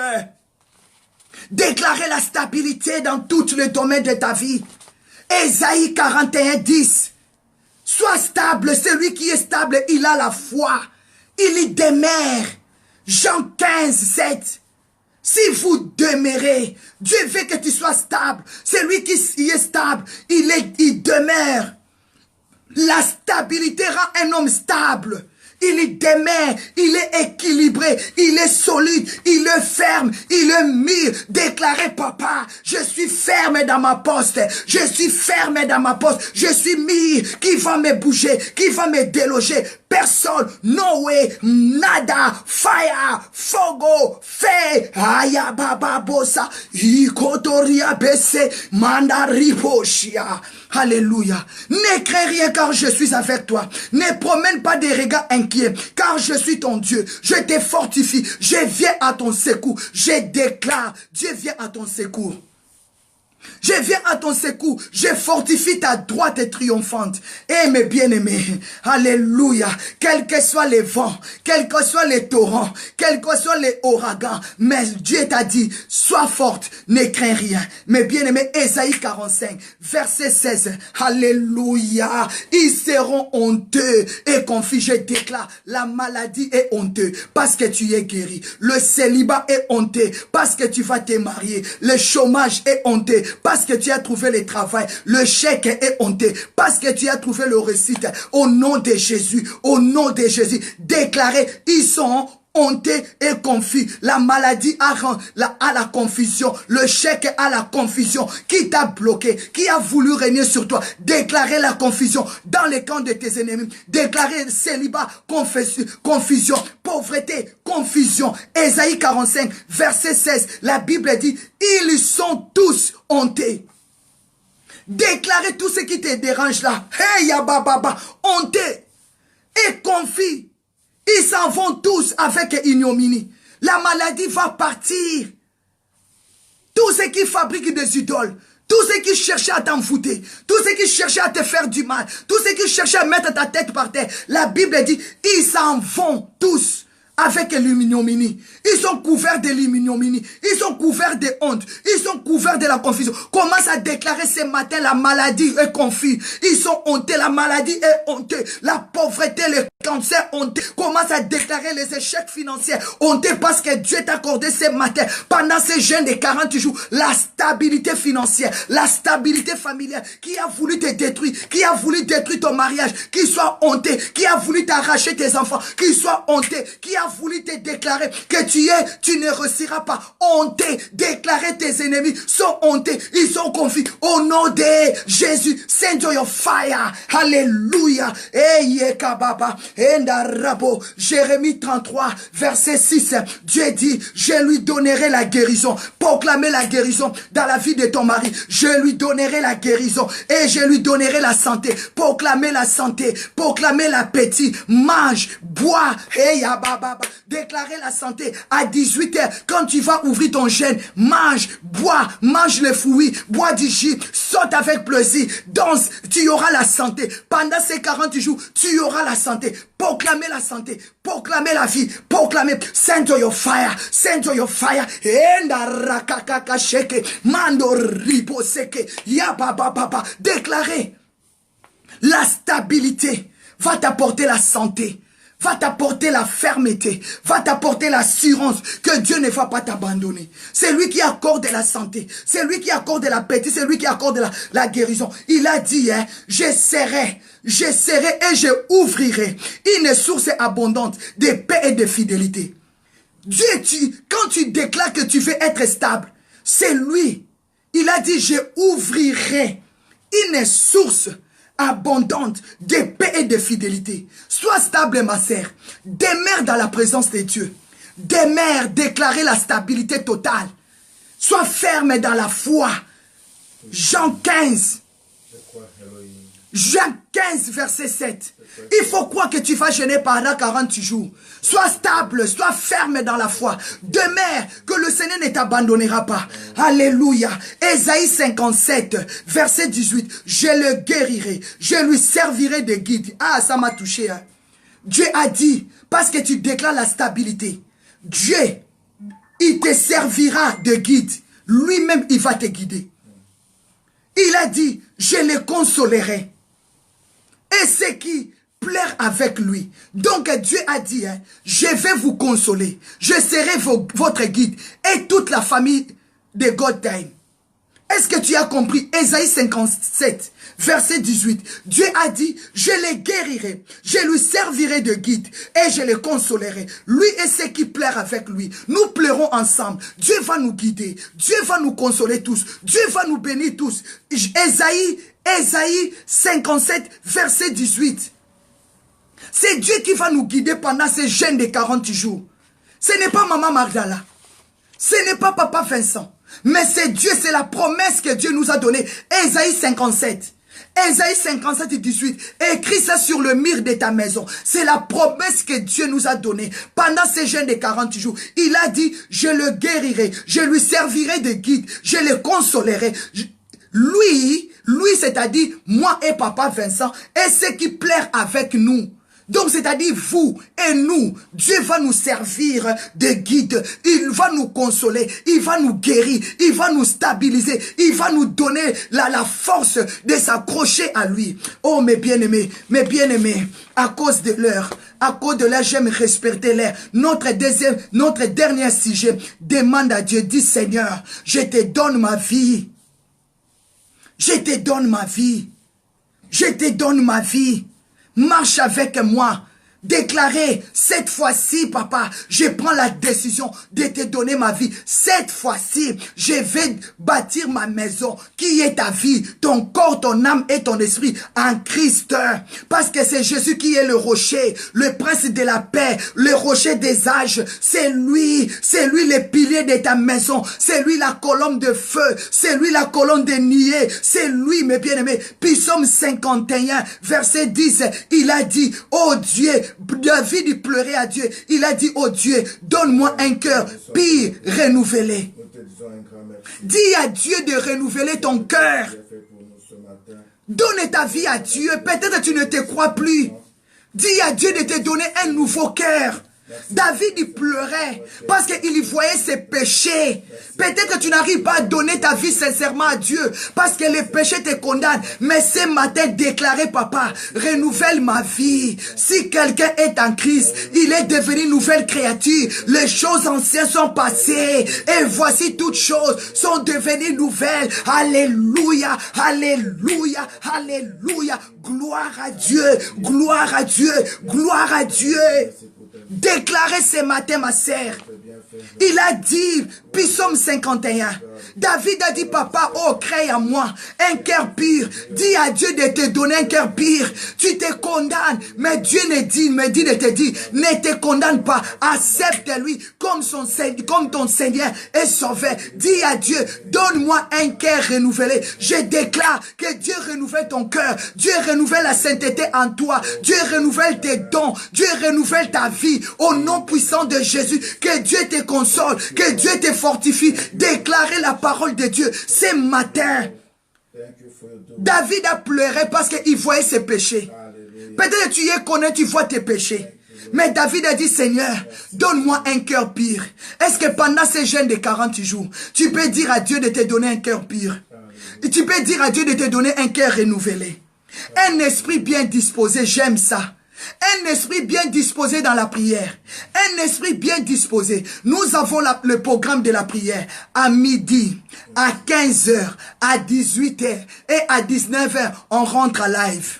Déclarez la stabilité dans tous les domaines de ta vie. Ésaïe 41, 10. Sois stable, celui qui est stable, il a la foi, il y demeure. Jean 15, 7. Si vous demeurez, Dieu veut que tu sois stable. Celui qui est stable, il demeure. La stabilité rend un homme stable. il est demeure, il est équilibré, il est solide, il est ferme, il est mis. Déclarez, papa, je suis ferme dans ma poste, je suis ferme dans ma poste, je suis mis, qui va me bouger, qui va me déloger. Personne, no way, nada, fire, fogo, feu, aya baba bossa, ikotoria bese, mandariposhia. Alléluia. Ne crains rien car je suis avec toi. Ne promène pas des regards inquiets car je suis ton Dieu. Je te fortifie. Je viens à ton secours. Je déclare, Dieu vient à ton secours. Je viens à ton secours, je fortifie ta droite triomphante. Eh mes bien-aimés, alléluia, quels que soient les vents, quels que soient les torrents, quels que soient les ouragans, mais Dieu t'a dit, sois forte, ne crains rien. Mes bien-aimés, Ésaïe 45, verset 16, alléluia, ils seront honteux et confus. Je déclare, la maladie est honteuse parce que tu es guéri. Le célibat est honteux parce que tu vas te marier. Le chômage est honteux parce que tu as trouvé le travail. Le chèque est honteux parce que tu as trouvé le réussite. Au nom de Jésus, au nom de Jésus, déclarez, ils sont honteux et confus. La maladie a la confusion. Le chèque a la confusion. Qui t'a bloqué? Qui a voulu régner sur toi? Déclarez la confusion dans les camps de tes ennemis. Déclarez célibat, confusion, pauvreté, confusion. Ésaïe 45, verset 16. La Bible dit, ils sont tous honteux. Déclarez tout ce qui te dérange là. Hey, yabababa, honteux et confus. Ils s'en vont tous avec ignominie. La maladie va partir. Tous ceux qui fabriquent des idoles, tous ceux qui cherchaient à t'envoûter, tous ceux qui cherchaient à te faire du mal, tous ceux qui cherchaient à mettre ta tête par terre, la Bible dit, ils s'en vont tous avec l'ignominie. Ils sont couverts de l'ignominie. Ils sont couverts de honte. Ils sont couverts de la confusion. Commence à déclarer ce matin, la maladie est confuse. Ils sont honteux. La maladie est honteuse. La pauvreté, le cancer honteux. Commence à déclarer les échecs financiers honteux parce que Dieu t'a accordé ce matin, pendant ces jeûnes de 40 jours, la stabilité financière, la stabilité familiale. Qui a voulu te détruire, qui a voulu détruire ton mariage, qui soit honteux, qui a voulu t'arracher tes enfants, qui soit honteux, qui a voulu te déclarer que tu ne réussiras pas. Honteux, déclarer tes ennemis sont honteux, ils sont confus. Au nom de Jésus, send your fire. Alléluia. Jérémie 33, verset 6. Dieu dit, je lui donnerai la guérison. Proclamez la guérison dans la vie de ton mari. Je lui donnerai la guérison et je lui donnerai la santé. Proclamez la santé, proclamez l'appétit. Mange, bois. Déclarez la santé à 18h. Quand tu vas ouvrir ton jeûne, mange, bois, mange les fruits, bois du jus, saute avec plaisir, danse, tu auras la santé. Pendant ces 40 jours, tu auras la santé. Proclamez la santé, proclamez la vie, proclamez, send your fire, send your fire. Déclarez, la stabilité va t'apporter la santé, va t'apporter la fermeté, va t'apporter l'assurance que Dieu ne va pas t'abandonner. C'est lui qui accorde la santé, c'est lui qui accorde l'appétit, c'est lui qui accorde la guérison. Il a dit, hein, je serai et je ouvrirai une source abondante de paix et de fidélité. Dieu, quand tu déclares que tu veux être stable, c'est lui. Il a dit, je ouvrirai une source abondante de paix et de fidélité. Sois stable, ma sœur. Demeure dans la présence de Dieu. Demeure, déclarer la stabilité totale. Sois ferme dans la foi. Jean 15. Jean 15, verset 7. Il faut croire que tu vas jeûner pendant 40 jours. Sois stable, sois ferme dans la foi. Demeure, que le Seigneur ne t'abandonnera pas. Alléluia. Ésaïe 57, verset 18. Je le guérirai, je lui servirai de guide. Ah, ça m'a touché. Hein. Dieu a dit, parce que tu déclares la stabilité, Dieu, il te servira de guide. Lui-même, il va te guider. Il a dit, je le consolerai. Et ce qui plaire avec lui. Donc Dieu a dit, hein, je vais vous consoler. Je serai votre guide. Et toute la famille de God Time. Est-ce que tu as compris? Ésaïe 57, verset 18. Dieu a dit, je les guérirai, je lui servirai de guide et je les consolerai. Lui et ceux qui pleurent avec lui. Nous pleurons ensemble. Dieu va nous guider. Dieu va nous consoler tous. Dieu va nous bénir tous. Ésaïe 57, verset 18. C'est Dieu qui va nous guider pendant ces jeûnes de 40 jours. Ce n'est pas Maman Magdala. Ce n'est pas Papa Vincent. Mais c'est Dieu, c'est la promesse que Dieu nous a donnée. Ésaïe 57. Ésaïe 57 et 18. Écris ça sur le mur de ta maison. C'est la promesse que Dieu nous a donnée. Pendant ces jeûnes de 40 jours. Il a dit, je le guérirai. Je lui servirai de guide. Je le consolerai. Lui, c'est-à-dire moi et Papa Vincent. Et ceux qui pleurent avec nous. Donc, c'est-à-dire vous et nous, Dieu va nous servir de guide. Il va nous consoler, il va nous guérir, il va nous stabiliser, il va nous donner la force de s'accrocher à lui. Oh, mes bien-aimés, à cause de l'heure, j'aime respecter l'heure. Notre dernier sujet, demande à Dieu, dis Seigneur, je te donne ma vie. Je te donne ma vie. Je te donne ma vie. Marche avec moi. Déclarer, cette fois-ci, papa, je prends la décision de te donner ma vie. Cette fois-ci, je vais bâtir ma maison, qui est ta vie, ton corps, ton âme et ton esprit en Christ. Parce que c'est Jésus qui est le rocher, le prince de la paix, le rocher des âges. C'est lui le pilier de ta maison. C'est lui la colonne de feu. C'est lui la colonne de niais. C'est lui, mes bien-aimés. Psaume 51, verset 10, il a dit, oh Dieu, David il pleurait à Dieu. Il a dit, oh Dieu, donne-moi un cœur pur renouvelé. Dis à Dieu de renouveler ton cœur. Donne ta vie à Dieu. Peut-être que tu ne te crois plus. Dis à Dieu de te donner un nouveau cœur. David il pleurait parce qu'il voyait ses péchés. Peut-être que tu n'arrives pas à donner ta vie sincèrement à Dieu parce que les péchés te condamnent. Mais ce matin, déclarez, papa, renouvelle ma vie. Si quelqu'un est en Christ, il est devenu nouvelle créature. Les choses anciennes sont passées et voici toutes choses sont devenues nouvelles. Alléluia, alléluia, alléluia. Gloire à Dieu, gloire à Dieu, gloire à Dieu. Déclarez ce matin, ma sœur. Il a dit, Psaume 51, David a dit, papa, oh, crée en moi un cœur pur. Dis à Dieu de te donner un cœur pur. Tu te condamnes, mais Dieu me dit de te dire, ne te condamne pas. Accepte-lui comme ton Seigneur est sauvé. Dis à Dieu, donne-moi un cœur renouvelé. Je déclare que Dieu renouvelle ton cœur. Dieu renouvelle la sainteté en toi. Dieu renouvelle tes dons. Dieu renouvelle ta vie. Au nom puissant de Jésus, que Dieu te console, que Dieu te fortifie. Déclarez la parole de Dieu ce matin. David a pleuré parce qu'il voyait ses péchés. Peut-être que tu y connais, tu vois tes péchés. Mais David a dit, Seigneur, donne-moi un cœur pur. Est-ce que pendant ces jeûnes de 40 jours, tu peux dire à Dieu de te donner un cœur pur? Et tu peux dire à Dieu de te donner un cœur renouvelé. Un esprit bien disposé, j'aime ça. Un esprit bien disposé dans la prière. Un esprit bien disposé. Nous avons le programme de la prière à midi, à 15h, à 18h et à 19h. On rentre à live.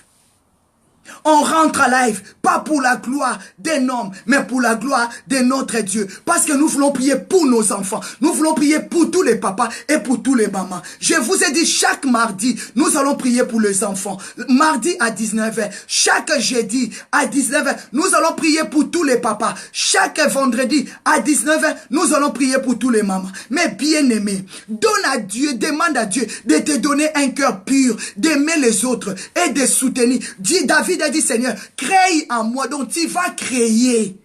On rentre à live, pas pour la gloire d'un homme, mais pour la gloire de notre Dieu. Parce que nous voulons prier pour nos enfants. Nous voulons prier pour tous les papas et pour tous les mamans. Je vous ai dit, chaque mardi, nous allons prier pour les enfants. Mardi à 19h. Chaque jeudi à 19h, nous allons prier pour tous les papas. Chaque vendredi à 19h, nous allons prier pour tous les mamans. Mais bien aimé, donne à Dieu, demande à Dieu de te donner un cœur pur, d'aimer les autres et de soutenir. David a dit, Seigneur, crée en moi. Donc tu vas créer.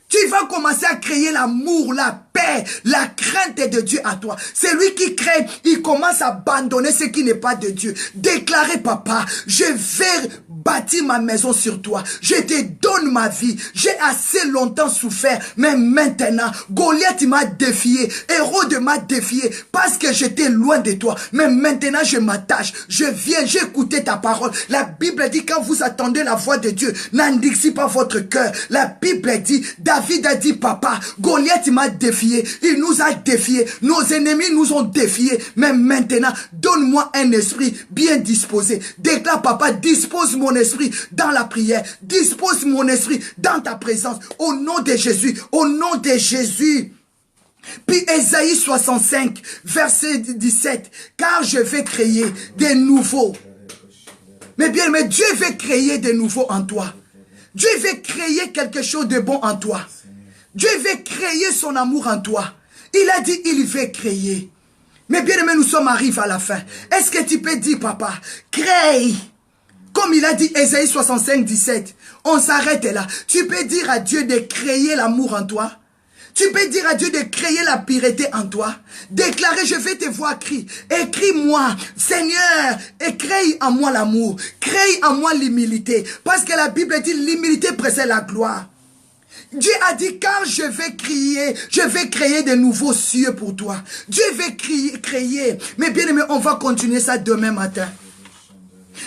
Tu vas commencer à créer l'amour, la paix, la crainte de Dieu à toi. C'est lui qui crée, il commence à abandonner ce qui n'est pas de Dieu. Déclarez, papa, je vais bâtis ma maison sur toi. Je te donne ma vie. J'ai assez longtemps souffert, mais maintenant, Goliath m'a défié, Hérode m'a défié, parce que j'étais loin de toi. Mais maintenant, je m'attache, je viens, j'ai écouté ta parole. La Bible dit, quand vous attendez la voix de Dieu, n'endurcissez pas votre cœur. La Bible dit, David a dit, papa, Goliath m'a défié, il nous a défiés, nos ennemis nous ont défiés, mais maintenant, donne-moi un esprit bien disposé. Déclare, papa, dispose mon esprit dans la prière, dispose mon esprit dans ta présence, au nom de Jésus, au nom de Jésus. Puis Ésaïe 65, verset 17, car je vais créer des nouveaux. Mais bien, mais Dieu veut créer des nouveaux en toi. Dieu veut créer quelque chose de bon en toi. Dieu veut créer son amour en toi. Il a dit, il veut créer. Mais bien aimé, nous sommes arrivés à la fin. Est-ce que tu peux dire, papa, crée? Comme il a dit, Ésaïe 65, 17. On s'arrête là. Tu peux dire à Dieu de créer l'amour en toi. Tu peux dire à Dieu de créer la pureté en toi. Déclarer, je vais te voir crier. Écris-moi, Seigneur, et crée en moi l'amour. Crée en moi l'humilité. Parce que la Bible dit, l'humilité précède la gloire. Dieu a dit, quand je vais créer de nouveaux cieux pour toi. Dieu veut créer. Mais bien aimé, on va continuer ça demain matin.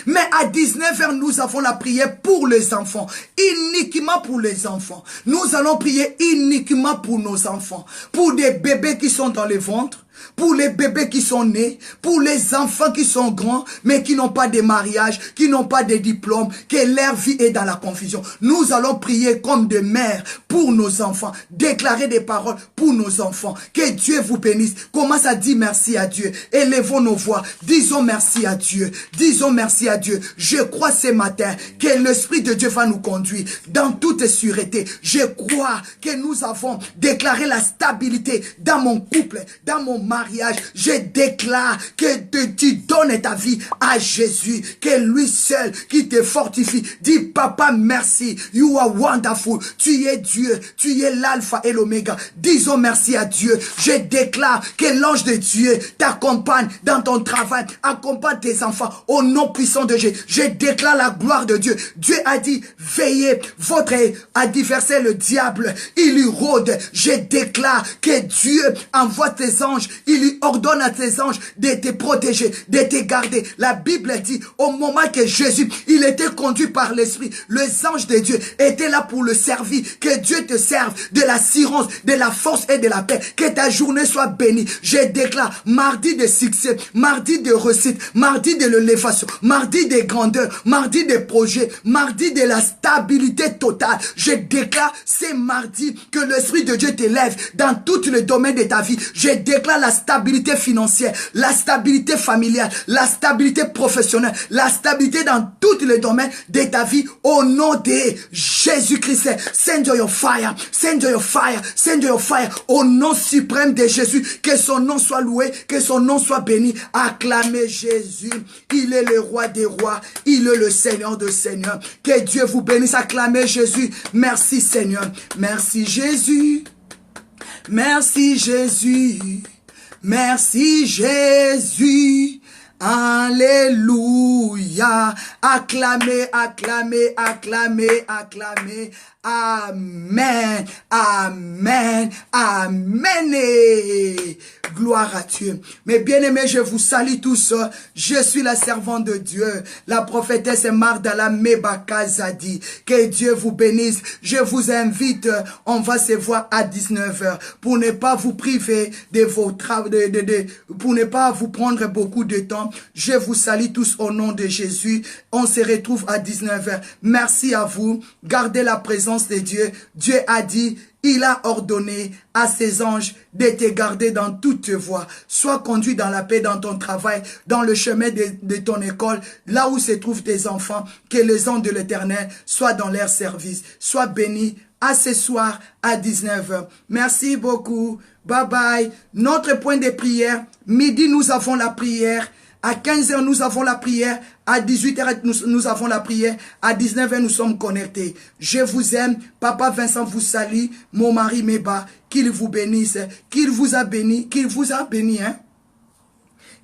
Mais à 19h, nous avons la prière pour les enfants. Uniquement pour les enfants. Nous allons prier uniquement pour nos enfants. Pour des bébés qui sont dans les ventres. Pour les bébés qui sont nés, pour les enfants qui sont grands, mais qui n'ont pas de mariage, qui n'ont pas de diplôme, que leur vie est dans la confusion. Nous allons prier comme des mères pour nos enfants, déclarer des paroles pour nos enfants. Que Dieu vous bénisse. Commence à dire merci à Dieu. Élevons nos voix. Disons merci à Dieu. Disons merci à Dieu. Je crois ce matin que l'Esprit de Dieu va nous conduire dans toute sûreté. Je crois que nous avons déclaré la stabilité dans mon couple, dans mon mariage. Je déclare que tu donnes ta vie à Jésus, que lui seul qui te fortifie. Dis, papa, merci. You are wonderful. Tu es Dieu. Tu es l'alpha et l'oméga. Disons merci à Dieu. Je déclare que l'ange de Dieu t'accompagne dans ton travail, accompagne tes enfants au nom puissant de Jésus. Je déclare la gloire de Dieu. Dieu a dit, veillez, votre adversaire, le diable, il lui rôde. Je déclare que Dieu envoie tes anges. Il lui ordonne à tes anges de te protéger, de te garder. La Bible dit, au moment que Jésus, il était conduit par l'Esprit, les anges de Dieu étaient là pour le servir. Que Dieu te serve de l'assurance, de la force et de la paix. Que ta journée soit bénie. Je déclare mardi de succès, mardi de réussite, mardi de l'élévation, mardi de grandeur, mardi de projet, mardi de la stabilité totale. Je déclare ces mardis que l'Esprit de Dieu t'élève dans tous les domaines de ta vie. Je déclare la stabilité financière, la stabilité familiale, la stabilité professionnelle, la stabilité dans tous les domaines de ta vie au nom de Jésus-Christ. Send your fire, send your fire, send your fire au nom suprême de Jésus. Que son nom soit loué, que son nom soit béni. Acclamez Jésus. Il est le roi des rois, il est le Seigneur des seigneurs. Que Dieu vous bénisse. Acclamez Jésus. Merci Seigneur. Merci Jésus. Merci Jésus. Merci Jésus. Alléluia. Acclamez, acclamez, acclamez, acclamez. Amen. Amen. Amen. Et gloire à Dieu. Mes bien-aimés, je vous salue tous. Je suis la servante de Dieu, la prophétesse Mardala Mebakazadi. Que Dieu vous bénisse. Je vous invite, on va se voir à 19h pour ne pas vous priver de vos travaux, pour ne pas vous prendre beaucoup de temps. Je vous salue tous au nom de Jésus. On se retrouve à 19h. Merci à vous. Gardez la présence de Dieu. Dieu a dit, il a ordonné à ses anges de te garder dans toutes tes voies. Sois conduit dans la paix dans ton travail, dans le chemin de ton école, là où se trouvent tes enfants. Que les anges de l'Éternel soient dans leur service. Sois béni à ce soir à 19h. Merci beaucoup. Bye bye. Notre point de prière. Midi, nous avons la prière. À 15h, nous avons la prière. À 18h, nous avons la prière. À 19h, nous sommes connectés. Je vous aime. Papa Vincent vous salue. Mon mari Meba. Qu'il vous bénisse. Qu'il vous a béni. Qu'il vous a béni. Hein?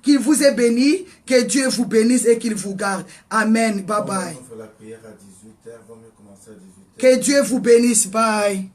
Qu'il vous ait béni, que Dieu vous bénisse et qu'il vous garde. Amen. Bye bye.
On fait la prière à 18h, vaut mieux commencer à 18h.
Que Dieu vous bénisse. Bye.